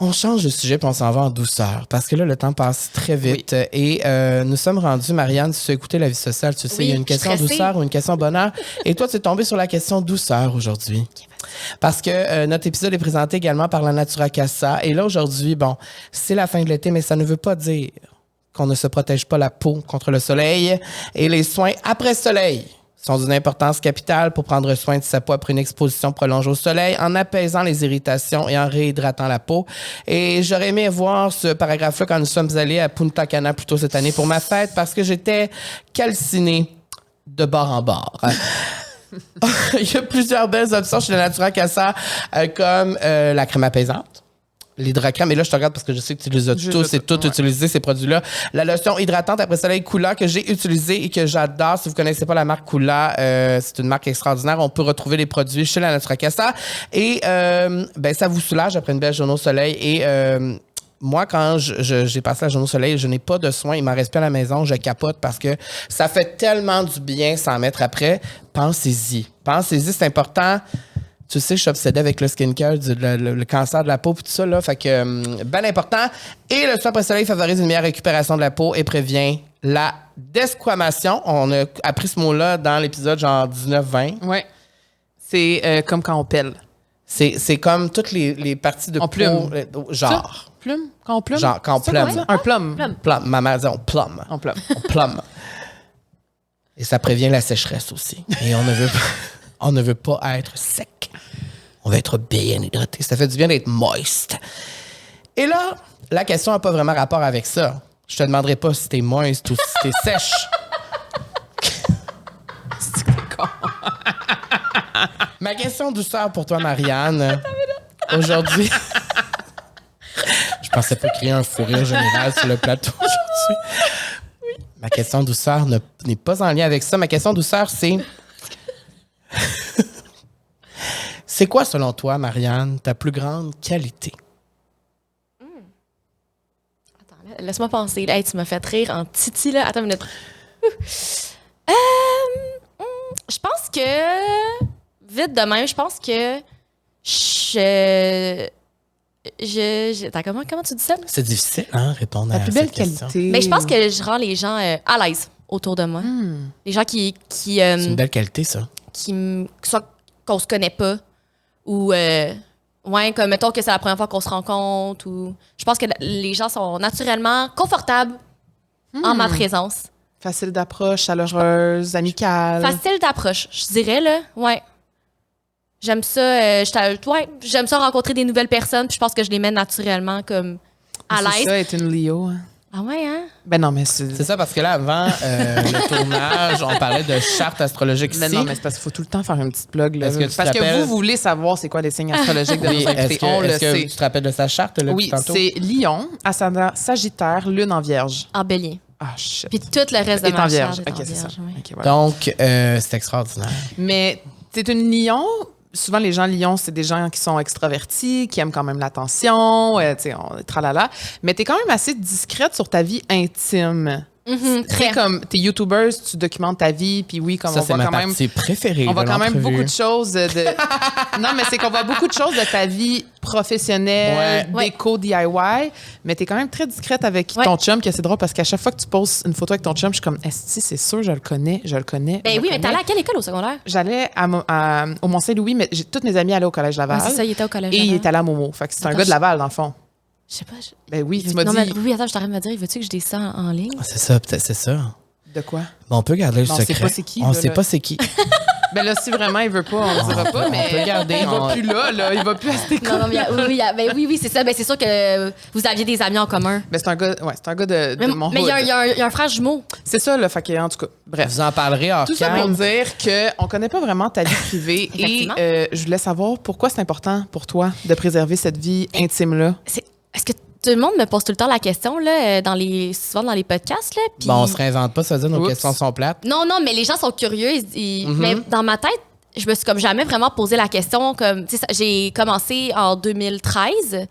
On change de sujet puis on s'en va en douceur. Parce que là, le temps passe très vite. Et nous sommes rendus, Marianne, si tu as écouté La vie sociale, tu sais, Oui, il y a une je suis question stressée. douceur ou une question bonheur. Et toi, tu es tombé sur la question douceur aujourd'hui. Parce que notre épisode est présenté également par la Natura Casa. Et là, aujourd'hui, bon, c'est la fin de l'été, mais ça ne veut pas dire qu'on ne se protège pas la peau contre le soleil. Et les soins après soleil sont d'une importance capitale pour prendre soin de sa peau après une exposition prolongée au soleil, en apaisant les irritations et en réhydratant la peau. Et j'aurais aimé voir ce paragraphe-là quand nous sommes allés à Punta Cana plus tôt cette année pour ma fête, parce que j'étais calcinée de bord en bord. Il y a plusieurs belles options chez la Natura Casa, comme la crème apaisante, l'hydracrème. Et là, je te regarde parce que je sais que tu les as tous et toutes utilisés, ces produits-là. La lotion hydratante après soleil Kula que j'ai utilisée et que j'adore. Si vous connaissez pas la marque Kula, c'est une marque extraordinaire. On peut retrouver les produits chez la Natura Casa. Et ben, ça vous soulage après une belle journée au soleil. Et moi, quand j'ai passé la journée au soleil, je n'ai pas de soins. Il m'en reste plus à la maison. Je capote parce que ça fait tellement du bien s'en mettre après. Pensez-y. Pensez-y, c'est important. Tu sais, je suis obsédée avec le skincare, le cancer de la peau et tout ça, là. Fait que, ben important. Et le soin après soleil favorise une meilleure récupération de la peau et prévient la desquamation. On a appris ce mot-là dans l'épisode genre 19-20. Ouais. C'est comme quand on pèle. C'est comme toutes les parties de En peau. plume. Genre. Plume? Quand on plume? Genre, quand on C'est ça qu'on plume. dit? Un plum. Plum. Ma mère dit on plume. On plume. On plume. Et ça prévient la sécheresse aussi. Et on ne veut pas être sec. On veut être bien hydraté. Ça fait du bien d'être moist. Et là, la question n'a pas vraiment rapport avec ça. Je te demanderai pas si t'es moist ou si t'es sèche. Ma question douceur pour toi, Marianne. Aujourd'hui. Je pensais pas créer un fou rire général sur le plateau aujourd'hui. Ma question douceur n'est pas en lien avec ça. Ma question douceur, c'est... C'est quoi, selon toi, Marianne, ta plus grande qualité? Attends, là, laisse-moi penser. Hey, tu m'as fait rire en titi, là. Attends une minute. Je pense que... Vite de même, je pense que... Attends, comment tu dis ça? C'est difficile, hein, répondre La à plus cette belle question. qualité. Mais je pense que je rends les gens à l'aise autour de moi. Les gens qui C'est une belle qualité, ça. soit qu'on se connaît pas ou ouais, comme mettons que c'est la première fois qu'on se rencontre ou je pense que les gens sont naturellement confortables en ma présence. Facile d'approche, chaleureuse, amicale. Facile d'approche, je dirais là. Ouais. J'aime ça j'aime ça rencontrer des nouvelles personnes, puis je pense que je les mets naturellement comme à C'est l'aise. ça, être une Leo. Hein. Ah ouais, hein? Ben non, mais c'est... C'est ça, parce que là, avant le tournage, on parlait de charte astrologique ici. Ben non, mais c'est parce qu'il faut tout le temps faire une petite plug. Là. Est-ce que tu te Parce que rappelles- vous voulez savoir c'est quoi les signes astrologiques de Oui, nos invités. On le est-ce que sait. tu te rappelles de sa charte, là, Oui, tantôt? c'est Lion, ascendant Sagittaire, Lune en Vierge. En bélier. Ah, shit. Puis tout le reste de Est en ma Vierge. charte est OK, en c'est ça. vierge, oui. OK, voilà. Donc, c'est extraordinaire. Mais t'es une lion. Souvent, les gens lions, c'est des gens qui sont extravertis, qui aiment quand même l'attention, tu sais, tralala. Mais t'es quand même assez discrète sur ta vie intime. Mhm, Tu sais, très. comme t'es YouTuber, tu documentes ta vie, puis oui, comme Ça, on c'est voit ma quand même... partie préférée On voit de quand même l'entrevue. beaucoup de choses de... Non, mais c'est qu'on voit beaucoup de choses de ta vie professionnelle, Ouais. déco, DIY, mais t'es quand même très discrète avec Ouais. ton chum, que c'est drôle parce qu'à chaque fois que tu poses une photo avec ton chum, je suis comme, esti, c'est sûr, je le connais. Ben oui, mais t'allais à quelle école au secondaire? J'allais au Mont-Saint-Louis, mais toutes mes amies allaient au Collège Laval. Ouais, c'est ça, il était au collège. Et il avant. est allé à Momo. Fait que c'est un Attends, gars de Laval, dans le fond. Je sais pas. Ben oui, tu m'as non, dit... mais, oui, attends, je t'arrête de me dire, veux-tu que je dise ça en ligne? Ah, c'est ça, peut-être c'est ça. De quoi? Bon, on peut garder le Non, on sait secret. pas c'est qui, On là, sait là. pas c'est qui. Ben là, si vraiment il veut pas, on le dira pas, mais... On peut garder. Il va on- plus là. Il va plus à cette école. Non, non, mais oui, c'est ça. Ben, c'est sûr que vous aviez des amis en commun. Ben, c'est un gars, de Mais mon mais il hood. y a un frère jumeau. C'est ça, là. Fait que, en tout cas, bref. Vous en parlerez hors Tout ça pour cam. dire qu'on connaît pas vraiment ta vie privée et Effectivement. je voulais savoir pourquoi c'est important pour toi de préserver cette vie intime-là. Est-ce que tout le monde me pose tout le temps la question, là, souvent dans les podcasts, là? Puis- Bon, on se réinvente pas, ça veut dire nos Oups. questions sont plates. Non, non, mais les gens sont curieux. Mais dans ma tête, je me suis comme jamais vraiment posé la question. Comme, tu sais, j'ai commencé en 2013,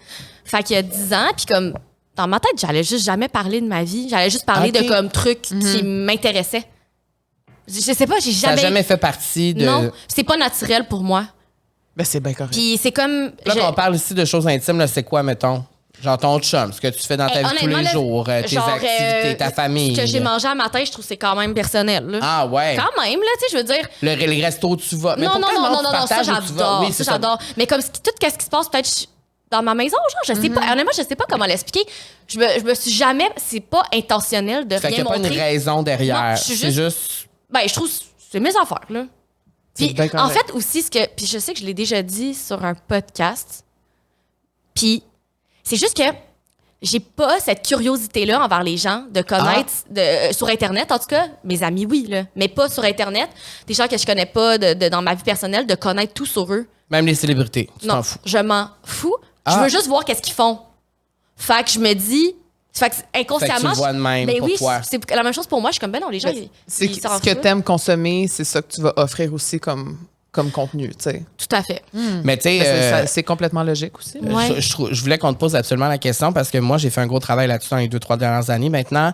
fait qu'il y a 10 ans, puis comme dans ma tête, j'allais juste jamais parler de ma vie. J'allais juste parler Ok. de comme trucs qui m'intéressaient. Je sais pas, j'ai Ça n'a jamais. jamais fait partie de... Non, c'est pas naturel pour moi. Ben, c'est bien correct. Puis c'est comme. Là, je- quand on parle ici de choses intimes, là, c'est quoi, mettons? Genre ton chum, ce que tu fais dans ta vie tous honnêtement, les là, jours, tes genre, activités, ta famille. Ce que j'ai mangé à matin, je trouve que c'est quand même personnel. Là. Ah ouais. Quand même, là, tu sais, je veux dire. Le resto où tu vas. Mais Non, non, pourquoi non, non, tu non, ça partages où tu vas? j'adore. Oui, c'est ça, j'adore. Mais comme tout ce qui se passe peut-être dans ma maison, genre, je sais pas. Honnêtement, je sais pas comment l'expliquer. Je me suis jamais. C'est pas intentionnel de Fait qu'il rien n'y a pas une montrer. raison derrière. Non, je suis C'est juste- juste... Ben, je trouve que c'est mes affaires, là. C'est Puis, bien correct. en fait, aussi, puis je sais que je l'ai déjà dit sur un podcast. Puis, c'est juste que j'ai pas cette curiosité-là envers les gens de connaître, sur Internet, en tout cas. Mes amis, oui, là. Mais pas sur Internet. Des gens que je connais pas dans ma vie personnelle, de connaître tout sur eux. Même les célébrités, tu Non, t'en fous. je m'en fous. Je Ah. veux juste voir qu'est-ce qu'ils font. Fait que je me dis... Fait que inconsciemment... Fait que tu le vois de même ben pour oui, toi. c'est la même chose pour moi. Je suis comme, ben non, les gens, Ben, c'est ils s'en ce que foutent. t'aimes consommer, c'est ça que tu vas offrir aussi comme contenu, tu sais. Tout à fait. Mais tu sais... C'est complètement logique aussi. là. Ouais. Je voulais qu'on te pose absolument la question parce que moi, j'ai fait un gros travail là-dessus dans les 2-3 dernières années. Maintenant,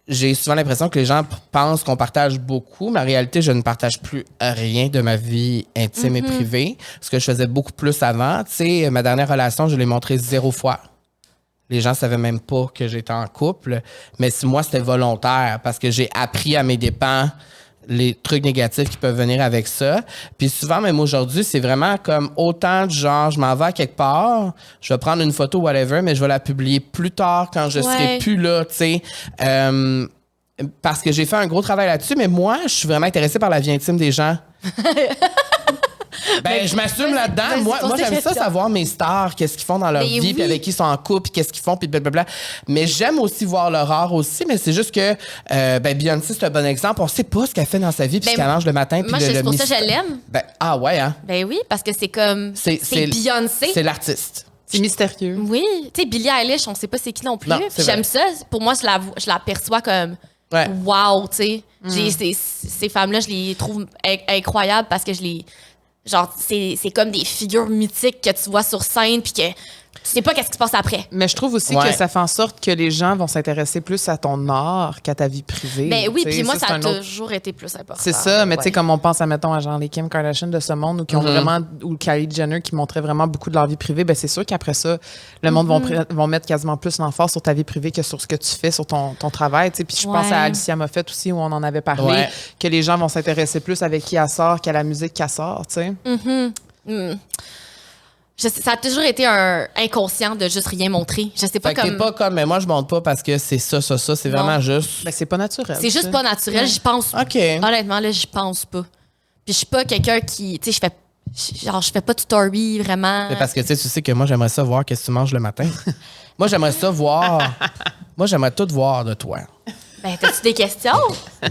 j'ai souvent l'impression que les gens pensent qu'on partage beaucoup, mais en réalité, je ne partage plus rien de ma vie intime et privée, ce que je faisais beaucoup plus avant. Tu sais, ma dernière relation, je l'ai montrée 0 fois. Les gens savaient même pas que j'étais en couple, mais moi, c'était volontaire parce que j'ai appris à mes dépens les trucs négatifs qui peuvent venir avec ça. Puis souvent, même aujourd'hui, c'est vraiment comme autant de genre, je m'en vais à quelque part, je vais prendre une photo, whatever, mais je vais la publier plus tard quand je serai Ouais. plus là, tu sais. Parce que j'ai fait un gros travail là-dessus, mais moi, je suis vraiment intéressée par la vie intime des gens. Ben, je m'assume là-dedans. vas-y, Moi, pose tes j'aime ça questions. savoir mes stars, qu'est-ce qu'ils font dans leur Mais vie, oui. puis avec qui ils sont en couple, puis qu'est-ce qu'ils font, puis blablabla. Mais j'aime aussi voir leur art aussi, mais c'est juste que Beyoncé, c'est un bon exemple. On sait pas ce qu'elle fait dans sa vie, puis ce Ben, qu'elle mange le matin, puis Moi, le c'est pour ça que mystère. je l'aime. Ben, ah ouais, hein? Ben oui, parce que c'est comme... C'est Beyoncé. C'est l'artiste. C'est mystérieux. Oui. Tu sais, Billie Eilish, on sait pas c'est qui non plus. Non, Puis c'est j'aime ça. Pour moi, je la perçois comme... Ouais. Wow, tu sais. Ces femmes-là, je les trouve incroyables parce que je les... Genre, c'est comme des figures mythiques que tu vois sur scène puis que tu sais pas qu'est-ce qui se passe après. Mais je trouve aussi Ouais. que ça fait en sorte que les gens vont s'intéresser plus à ton art qu'à ta vie privée. Ben oui, Tu sais, puis moi, c'est ça a un autre- toujours été plus important. C'est ça, mais tu sais, Ouais. comme on pense à, mettons, à genre les Kim Kardashian de ce monde ou qui ont vraiment, ou Kylie Jenner qui montraient vraiment beaucoup de leur vie privée, ben c'est sûr qu'après ça, le monde vont mettre quasiment plus l'emphase sur ta vie privée que sur ce que tu fais, sur ton travail, tu sais. Puis je pense Ouais. à Alicia Moffett aussi, où on en avait parlé, Ouais. que les gens vont s'intéresser plus avec qui elle sort qu'à la musique qu'elle sort, tu sais. Ça a toujours été un inconscient de juste rien montrer. Je sais pas Fait que t'es comme... pas comme, mais moi, je monte pas parce que c'est ça. C'est Non. vraiment juste. Ben c'est pas naturel. C'est tu sais. juste pas naturel. J'y pense. OK. Honnêtement, là, j'y pense pas. Puis je suis pas quelqu'un qui... Tu sais, je fais pas de story, vraiment. Mais parce que tu sais que moi, j'aimerais ça voir qu'est-ce que tu manges le matin. Moi, j'aimerais ça voir Moi, j'aimerais tout voir de toi. Ben, t'as-tu des questions?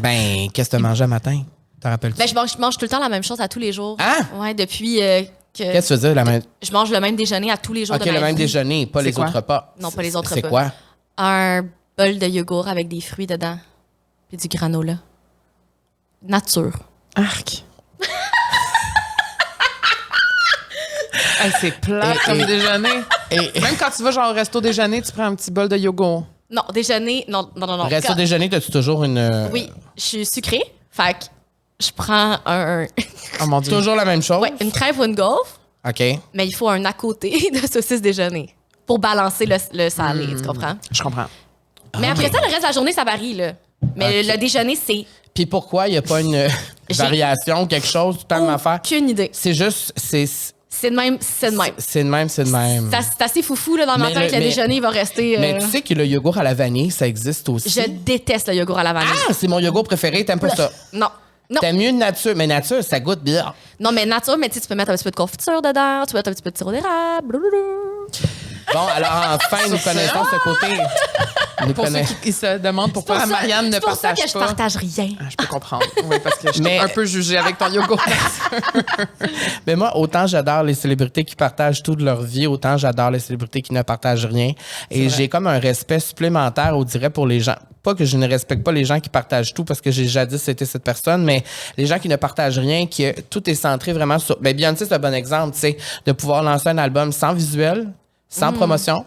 Ben, qu'est-ce que tu manges à matin? T'en rappelles-tu? Ben, je mange tout le temps la même chose à tous les jours. Ah! Ouais, depuis que Qu'est-ce que tu veux dire? je mange le même déjeuner à tous les jours OK, de ma le même vie. déjeuner, pas C'est les quoi? autres repas. Non, pas les autres C'est repas. quoi? Un bol de yogourt avec des fruits dedans. Puis du granola. Nature. Arc. Hey, c'est plat comme déjeuner. Même quand tu vas genre au resto déjeuner, tu prends un petit bol de yogourt. Non, déjeuner. Non. Reste au Quand- déjeuner, t'as-tu toujours une... Oui, je suis sucrée. Fait que je prends Oh mon Dieu. Toujours la même chose? ouais, une crève ou une gaufre, OK. mais il faut un à côté de saucisse déjeuner pour balancer le salé, tu comprends? Je comprends. Mais après ça, le reste de la journée, ça varie, là. Mais Ok. le déjeuner, c'est Puis pourquoi il n'y a pas une variation, quelque chose, tout le temps de m'affaire? aucune idée. C'est juste... C'est de même, c'est de même. C'est de même, c'est de même. C'est assez foufou, là, dans ma Mais tête. le- Le mais- déjeuner, il va rester... Mais tu sais que le yogourt à la vanille, ça existe aussi. Je déteste le yogourt à la vanille. Ah, c'est mon yogourt préféré, t'aimes pas ça? Non. Non. T'aimes mieux nature, mais nature, ça goûte bien. Non, mais nature, mais tu sais, tu peux mettre un petit peu de confiture dedans, tu peux mettre un petit peu de sirop d'érable. Blablabla. Bon, alors enfin, nous connaissons ce côté. Nous Pour ceux connaissons. qui se demandent pourquoi C'est pour ça- Marianne ne c'est pour ça partage que je pas. partage rien. Ah, je peux comprendre. Oui, parce que je suis Mais- un peu jugée avec ton yogourt. Mais moi, autant j'adore les célébrités qui partagent tout de leur vie, autant j'adore les célébrités qui ne partagent rien. Et j'ai comme un respect supplémentaire, on dirait, pour les gens. Pas que je ne respecte pas les gens qui partagent tout parce que j'ai jadis été cette personne, mais les gens qui ne partagent rien, qui tout est centré vraiment sur. Ben Beyoncé, c'est un bon exemple, tu sais, de pouvoir lancer un album sans visuel, sans promotion.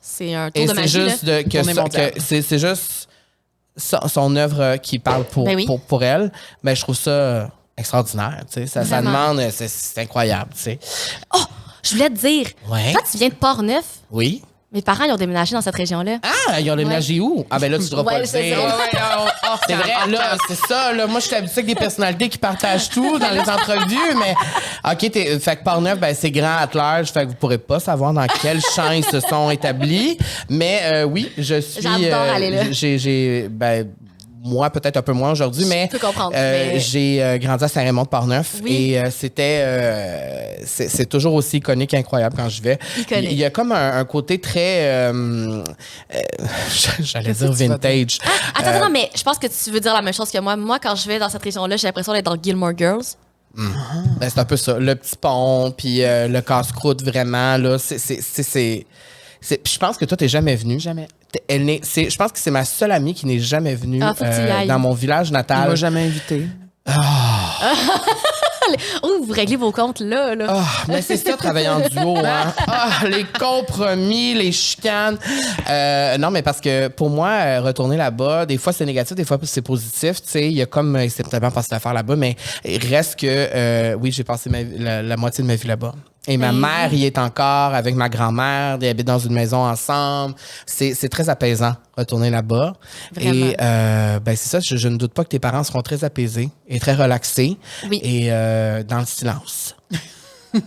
C'est un tour Et de c'est magie, là. juste de, que, Tournée ça- mondiale. que c'est juste son œuvre qui parle Ben oui. pour elle. Ben, je trouve ça extraordinaire. Tu sais. Ça Vraiment. demande, c'est incroyable. Tu sais. Oh, je voulais te dire. Ouais. Toi, tu viens de Port-Neuf. Oui. Mes parents, ils ont déménagé dans cette région-là. Ah, ils ont déménagé où? Ah, ben là, tu devras pas Ouais, le c'est dire. ça. C'est vrai, là, c'est ça. Là, moi, je suis habituée avec des personnalités qui partagent tout dans les entrevues, mais OK, fait que Port-Neuf, ben, c'est grand at large, fait que vous pourrez pas savoir dans quel champ ils se sont établis. Mais oui, je suis. J'adore aller là. Ben, moi, peut-être un peu moins aujourd'hui, mais peux comprendre, mais- j'ai grandi à Saint-Raymond-de-Portneuf Oui. et c'est toujours aussi iconique et incroyable quand je vais. Iconique. Il y a comme un côté très, j'allais dire que tu vas vintage. Attends, non, mais je pense que tu veux dire la même chose que moi. Moi, quand je vais dans cette région-là, j'ai l'impression d'être dans Gilmore Girls. Ben, c'est un peu ça. Le petit pont, puis le casse-croûte, vraiment, là, puis je pense que toi, t'es jamais venu. Jamais. Je pense que c'est ma seule amie qui n'est jamais venue Ah, faut que tu y ailles. dans mon village Il natal. m'a jamais invité. Oh, vous réglez vos comptes là. Ah, mais c'est ça, travailler en duo, hein. Ah, les compromis, les chicanes. Non, mais parce que pour moi, retourner là-bas, des fois c'est négatif, des fois c'est positif. Tu sais, il y a comme, c'est tellement passé l'affaire là-bas, mais il reste que, oui, j'ai passé la moitié de ma vie là-bas. Et ma mère y est encore avec ma grand-mère, ils habitent dans une maison ensemble. C'est très apaisant, retourner là-bas. Vraiment. Et ben c'est ça, je ne doute pas que tes parents seront très apaisés et très relaxés. Oui. Et dans le silence. Quand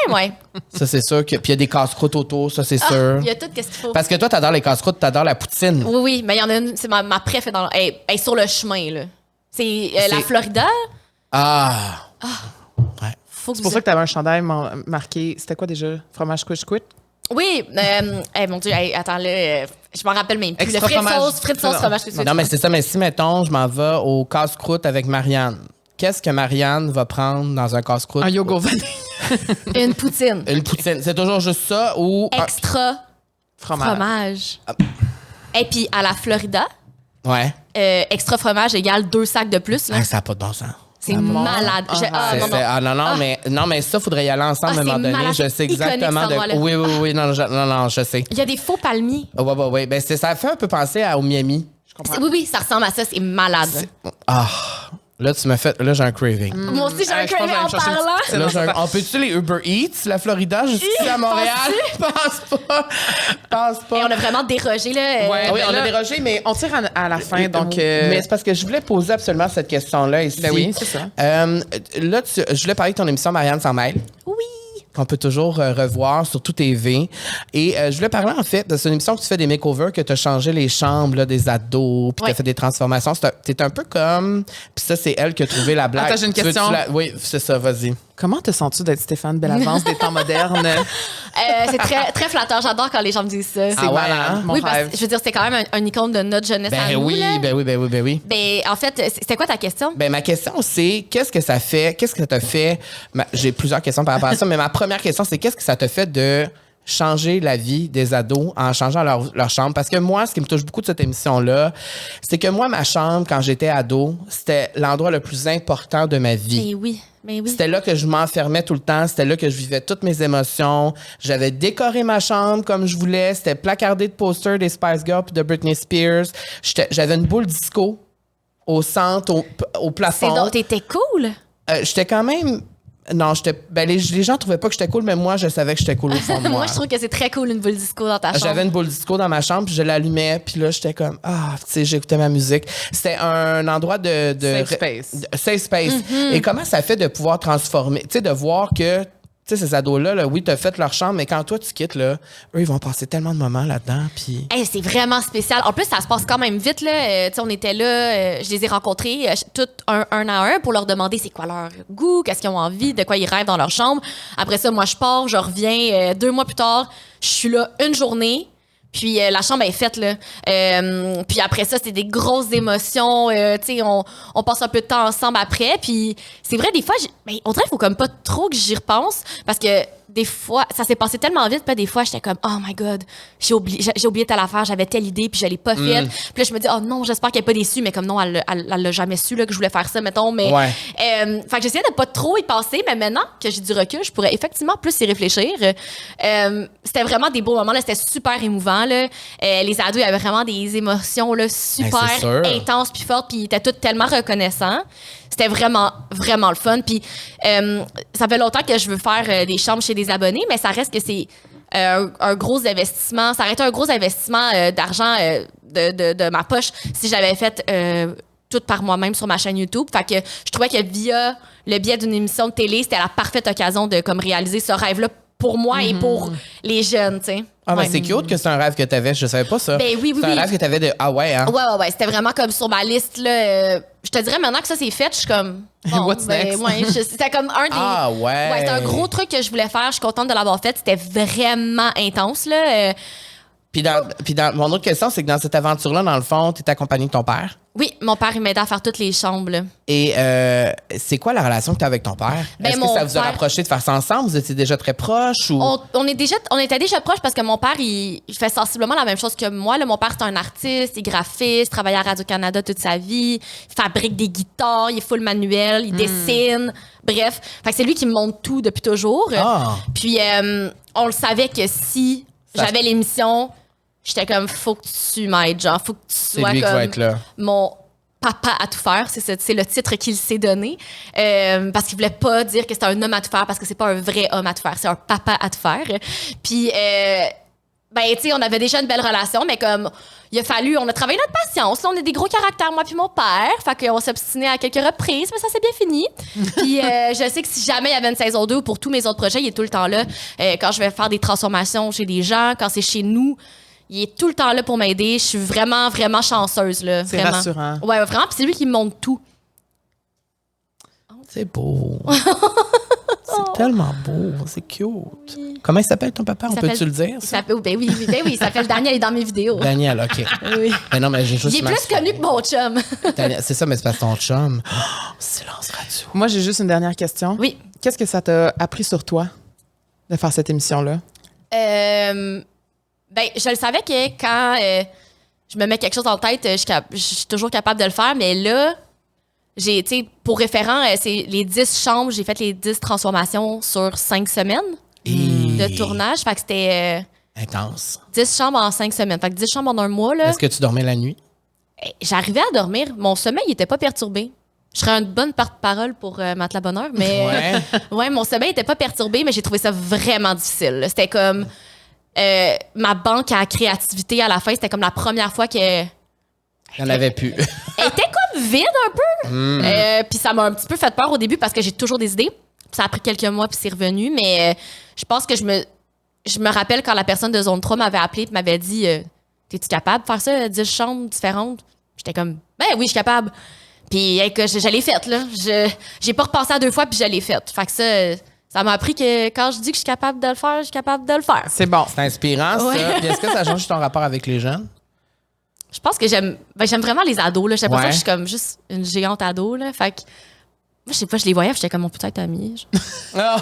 même, ouais. Ça, c'est sûr. Puis il y a des casse-croûtes autour, ça, c'est sûr. Il y a tout ce qu'il faut. Parce que toi, t'adores les casse-croûtes, t'adores la poutine. Oui, oui, mais il y en a une, c'est ma préf est dans elle est sur le chemin, là. C'est la C'est- Florida. Ah! Ouais. Faut que C'est pour ça que tu avais un chandail marqué. C'était quoi déjà? Fromage squish squid? Oui, mon Dieu, hey, attends, là, je m'en rappelle même plus. Extra Le frites fromage. sauce, fromage. que tu Non, mais c'est ça. Mais si, mettons, je m'en vais au casse-croûte avec Marianne, qu'est-ce que Marianne va prendre dans un casse-croûte? Un yogourt vanille. Une poutine. Une poutine. C'est toujours juste ça ou... Extra fromage. Et puis, à la Florida, Ouais. extra fromage égale 2 sacs de plus. Là. Ah, ça n'a pas de bon sens. C'est malade. Non, mais ça, faudrait y aller ensemble à un Ah, moment c'est donné. malade, Je c'est sais iconique, exactement cet endroit-là. Oui. Non, je sais. Il y a des faux palmiers. Ouais. Ben, ça fait un peu penser au Miami. Oui, ça ressemble à ça. C'est malade. Ah, là, tu m'as fait... Là, j'ai un craving. Moi aussi, j'ai un je pense que craving je vais en me chercher une parlant. petite- Là, on peut-tu les Uber Eats, la Florida, juste ici à Montréal? Pense pas. Et on a vraiment dérogé, là. Ouais. Ah oui, mais on là, a dérogé, mais... On tire à la fin, donc. Mais c'est parce que je voulais poser absolument cette question-là ici. Ben oui, c'est ça. Là, je voulais parler de ton émission Marianne s'en mêle. Oui. Qu'on peut toujours revoir sur tout TV. Et je voulais parler, en fait, de cette émission que tu fais des makeovers, que tu as changé les chambres là, des ados, puis tu Ouais. as fait des transformations. T'es un peu comme... Puis ça, c'est elle qui a trouvé la blague. Attends, j'ai une Tu veux-tu question. Oui, c'est ça, vas-y. Comment te sens-tu d'être Stéphane Bellavance des temps modernes? C'est très, très flatteur. J'adore quand les gens me disent ça. Ah ouais, malade, hein? mon Oui, parce rêve. que je veux dire, c'est quand même un icône de notre jeunesse à Ben nous. oui, Là. ben oui. Ben, en fait, c'était quoi ta question? Ben, ma question, c'est qu'est-ce que ça t'a fait? J'ai plusieurs questions par rapport à ça, mais ma première question, c'est qu'est-ce que ça t'a fait de changer la vie des ados en changeant leur chambre? Parce que moi, ce qui me touche beaucoup de cette émission-là, c'est que moi, ma chambre, quand j'étais ado, c'était l'endroit le plus important de ma vie. Mais oui. C'était là que je m'enfermais tout le temps. C'était là que je vivais toutes mes émotions. J'avais décoré ma chambre comme je voulais. C'était placardé de posters des Spice Girls puis de Britney Spears. J'avais une boule disco au centre, au plafond. C'est donc, t'étais cool. J'étais quand même... Non, les gens trouvaient pas que j'étais cool, mais moi, je savais que j'étais cool au fond de moi. Moi, je trouve que c'est très cool, une boule disco dans ta chambre. J'avais une boule disco dans ma chambre, puis je l'allumais, puis là, j'étais comme, tu sais, j'écoutais ma musique. C'était un endroit de Safe space. Safe space. Et comment ça fait de pouvoir transformer, tu sais, de voir que, tu sais, ces ados-là, là, oui, t'as fait leur chambre, mais quand toi, tu quittes, là, eux, ils vont passer tellement de moments là-dedans, puis... Hey, c'est vraiment spécial. En plus, ça se passe quand même vite. Là. Tu sais, on était là, je les ai rencontrés toutes un à un pour leur demander c'est quoi leur goût, qu'est-ce qu'ils ont envie, de quoi ils rêvent dans leur chambre. Après ça, moi, je pars, je reviens 2 mois plus tard. Je suis là une journée. Puis la chambre est faite, là. Puis après ça, c'est des grosses émotions. Tu sais, on passe un peu de temps ensemble après. Puis c'est vrai, des fois, on dirait qu'il faut comme pas trop que j'y repense. Parce que des fois, ça s'est passé tellement vite. Puis des fois, j'étais comme, oh my God, j'ai oublié telle affaire, j'avais telle idée, puis je l'ai pas faite. Puis là, je me dis, oh non, j'espère qu'elle est pas déçue. Mais comme non, elle l'a jamais su, là, que je voulais faire ça, mettons. Mais, Ouais. fait que j'essayais de pas trop y penser. Mais maintenant que j'ai du recul, je pourrais effectivement plus y réfléchir. C'était vraiment des beaux moments, là. C'était super émouvant, là. Les ados, il y avait vraiment des émotions, là, super c'est sûr. intenses puis fortes. Puis ils étaient tous tellement reconnaissants. C'était vraiment, vraiment le fun. Puis ça fait longtemps que je veux faire des chambres chez des abonnés, mais ça reste que c'est un gros investissement. Ça aurait été un gros investissement d'argent de ma poche si j'avais fait tout par moi-même sur ma chaîne YouTube. Fait que je trouvais que via le biais d'une émission de télé, c'était la parfaite occasion de comme réaliser ce rêve-là pour moi et pour les jeunes, tu sais. Ah, ben Ouais. c'est cute que c'est un rêve que t'avais. Je savais pas ça. Ben oui. C'est un rêve que t'avais de... Ah ouais, hein? Ouais. C'était vraiment comme sur ma liste, là. Je te dirais maintenant que ça c'est fait, je suis comme. What's next? Ouais, c'était comme un des. Ah ouais. Ouais, c'était un gros truc que je voulais faire. Je suis contente de l'avoir fait. C'était vraiment intense, là. Puis dans mon autre question, c'est que dans cette aventure-là, dans le fond, t'es accompagné de ton père. Oui, mon père, il m'aidait à faire toutes les chambres, là. Et c'est quoi la relation que tu as avec ton père? Ben, Est-ce que mon ça vous a père- rapproché de faire ça ensemble? Vous étiez déjà très proches? Ou... On était déjà proches parce que mon père, il fait sensiblement la même chose que moi. Là, mon père, c'est un artiste, il est graphiste, travaille à Radio-Canada toute sa vie, il fabrique des guitares, il est full manuel, il dessine. Bref, fait que c'est lui qui me montre tout depuis toujours. Ah. Puis, on le savait que si Ça- j'avais l'émission, j'étais comme, faut que tu m'aides, genre, faut que tu C'est sois lui qui comme va être là. mon papa à tout faire, c'est le titre qu'il s'est donné, parce qu'il voulait pas dire que c'était un homme à tout faire, parce que c'est pas un vrai homme à tout faire, c'est un papa à tout faire. Puis, ben, tu sais, on avait déjà une belle relation, mais comme, il a fallu, on a travaillé notre patience, là, on est des gros caractères, moi puis mon père, fait qu'on s'est obstiné à quelques reprises, mais ça s'est bien fini. Puis, je sais que si jamais il y avait une saison 2 pour tous mes autres projets, il est tout le temps là. Quand je vais faire des transformations chez des gens, quand c'est chez nous, il est tout le temps là pour m'aider. Je suis vraiment, vraiment chanceuse, là. C'est vraiment. rassurant. Ouais, vraiment. Puis c'est lui qui me montre tout. C'est beau. C'est tellement beau. C'est cute. Comment il s'appelle ton papa? On peut-tu le dire? Il Ça? s'appelle, ben oui, il s'appelle Daniel, il est dans mes vidéos. Daniel, OK. Oui. Ben non, mais j'ai juste Il est plus connu que mon chum. Daniel, c'est ça, mais c'est parce que ton chum. Oh, silence radio. Moi, j'ai juste une dernière question. Oui. Qu'est-ce que ça t'a appris sur toi de faire cette émission-là? Ben, je le savais que quand je me mets quelque chose en tête, je suis toujours capable de le faire, mais là, tu sais, pour référent, c'est les 10 chambres, j'ai fait les 10 transformations sur 5 semaines de tournage. Fait que c'était Intense. 10 chambres en 5 semaines. Fait que 10 chambres en un mois, là. Est-ce que tu dormais la nuit? J'arrivais à dormir. Mon sommeil n'était pas perturbé. Je serais une bonne porte-parole pour Matelas Bonheur, mais ouais, mon sommeil n'était pas perturbé, mais j'ai trouvé ça vraiment difficile. Là. C'était comme ma banque à créativité à la fin, c'était comme la première fois que Il n'y en avait plus. elle était comme vide un peu. Puis ça m'a un petit peu fait peur au début parce que j'ai toujours des idées. Ça a pris quelques mois puis c'est revenu, mais je pense que je me rappelle quand la personne de Zone 3 m'avait appelé et m'avait dit t'es-tu capable de faire ça, 10 chambres différentes? J'étais comme ben oui, je suis capable. Puis je l'ai faite, là. J'ai pas repensé à 2 fois puis je l'ai faite. Fait que ça, ça m'a appris que quand je dis que je suis capable de le faire, je suis capable de le faire. C'est bon. C'est inspirant, ça. Ouais. Puis est-ce que ça change ton rapport avec les jeunes? Je pense que j'aime vraiment les ados. Là. J'ai l'impression Ouais. que je suis comme juste une géante ado. Là. Fait que, moi, je sais pas, je les voyais, j'étais comme, on peut être amis.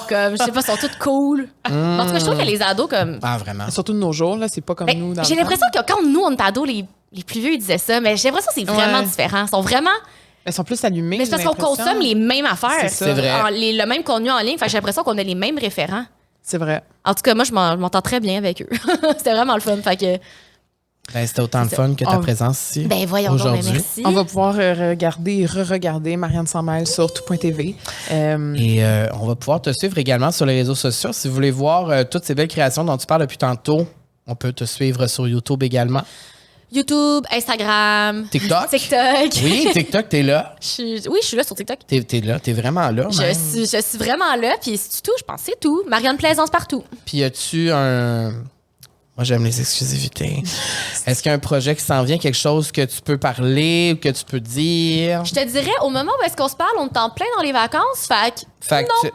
Comme, je sais pas, ils sont toutes cool. En tout cas, je trouve que les ados, comme. Ah, vraiment? Surtout de nos jours, là, c'est pas comme Ben, nous. Dans j'ai le l'impression que quand nous, on est ados, les plus vieux, ils disaient ça, mais j'ai l'impression que c'est vraiment Ouais. différent. Ils sont vraiment. temps. Elles sont plus allumées. Mais c'est parce j'ai qu'on l'impression. consomme les mêmes affaires. C'est ça. C'est vrai. Le même contenu en ligne. Fait que j'ai l'impression qu'on a les mêmes référents. C'est vrai. En tout cas, moi, je m'entends très bien avec eux. C'était vraiment le fun. Fait que, Ben, c'était autant de fun que ta On- présence ici. ben voyons donc, Aujourd'hui. mais merci. On va pouvoir regarder et re-regarder Marianne Saint-Maël sur tout.tv. Et on va pouvoir te suivre également sur les réseaux sociaux. Si vous voulez voir toutes ces belles créations dont tu parles depuis tantôt, on peut te suivre sur YouTube également. YouTube, Instagram, TikTok? TikTok. Oui, TikTok, t'es là. Oui, je suis là sur TikTok. T'es là, t'es vraiment là. Je même. suis vraiment là, puis c'est tout, je pense, c'est tout. Marianne Plaisance partout. Puis as-tu un... Moi, j'aime les exclusivités. Est-ce qu'il y a un projet qui s'en vient, quelque chose que tu peux parler ou que tu peux dire? Je te dirais, au moment où est-ce qu'on se parle, on est en plein dans les vacances, Fait que tu-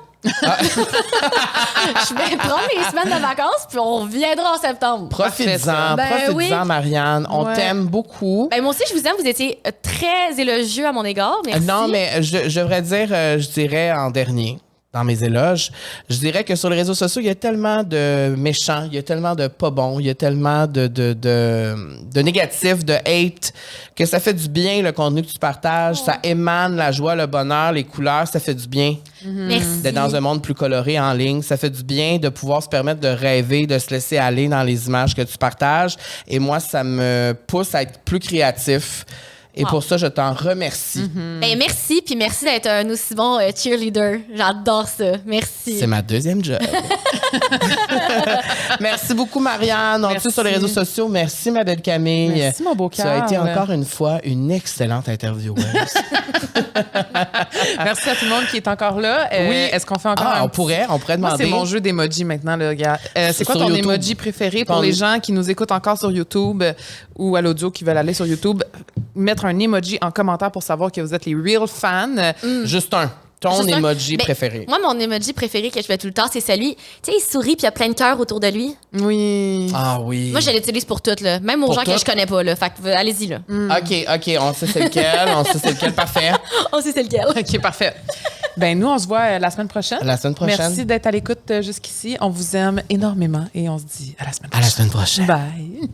je vais prendre les semaines de vacances, puis on reviendra en septembre. Profites-en, Ben profites-en, oui. Marianne. On Ouais. t'aime beaucoup. Ben, moi aussi, je vous aime, vous étiez très élogieux à mon égard, merci. Non, mais je devrais dire, je dirais en dernier, dans mes éloges, je dirais que sur les réseaux sociaux, il y a tellement de méchants, il y a tellement de pas bons, il y a tellement de négatifs, de hate, que ça fait du bien le contenu que tu partages. Ça émane la joie, le bonheur, les couleurs, ça fait du bien Merci. d'être dans un monde plus coloré en ligne. Ça fait du bien de pouvoir se permettre de rêver, de se laisser aller dans les images que tu partages. Et moi, ça me pousse à être plus créatif. Et Wow. pour ça, je t'en remercie. Ben, merci, puis merci d'être un aussi bon cheerleader. J'adore ça. Merci. C'est ma deuxième job. Merci beaucoup, Marianne. On te Merci. suit sur les réseaux sociaux. Merci, ma belle Camille. Merci, mon beau Tu as cœur. été encore une fois une excellente intervieweuse. Merci à tout le monde qui est encore là. Oui. Est-ce qu'on fait encore Ah, un on petit- pourrait Moi, demander. c'est mon jeu d'emoji maintenant, là, gars. C'est quoi Sur ton YouTube. emoji préféré pour Ton- les gens qui nous écoutent encore sur YouTube ou à l'audio qui veulent aller sur YouTube? Mettre un emoji en commentaire pour savoir que vous êtes les real fans. Juste un. Ton Juste un. emoji Ben, préféré. Moi, mon emoji préféré que je fais tout le temps, c'est celui, tu sais, il sourit puis il y a plein de cœurs autour de lui. Oui. Ah oui. Moi, je l'utilise pour tout, là. Même aux Pour gens tout? que je connais pas, là. Fait que, allez-y, là. OK. On sait c'est lequel. On sait c'est lequel. Parfait. On sait c'est lequel. OK, parfait. Ben nous, on se voit la semaine prochaine. À la semaine prochaine. Merci d'être à l'écoute jusqu'ici. On vous aime énormément et on se dit à la semaine À la prochaine. semaine prochaine. Bye.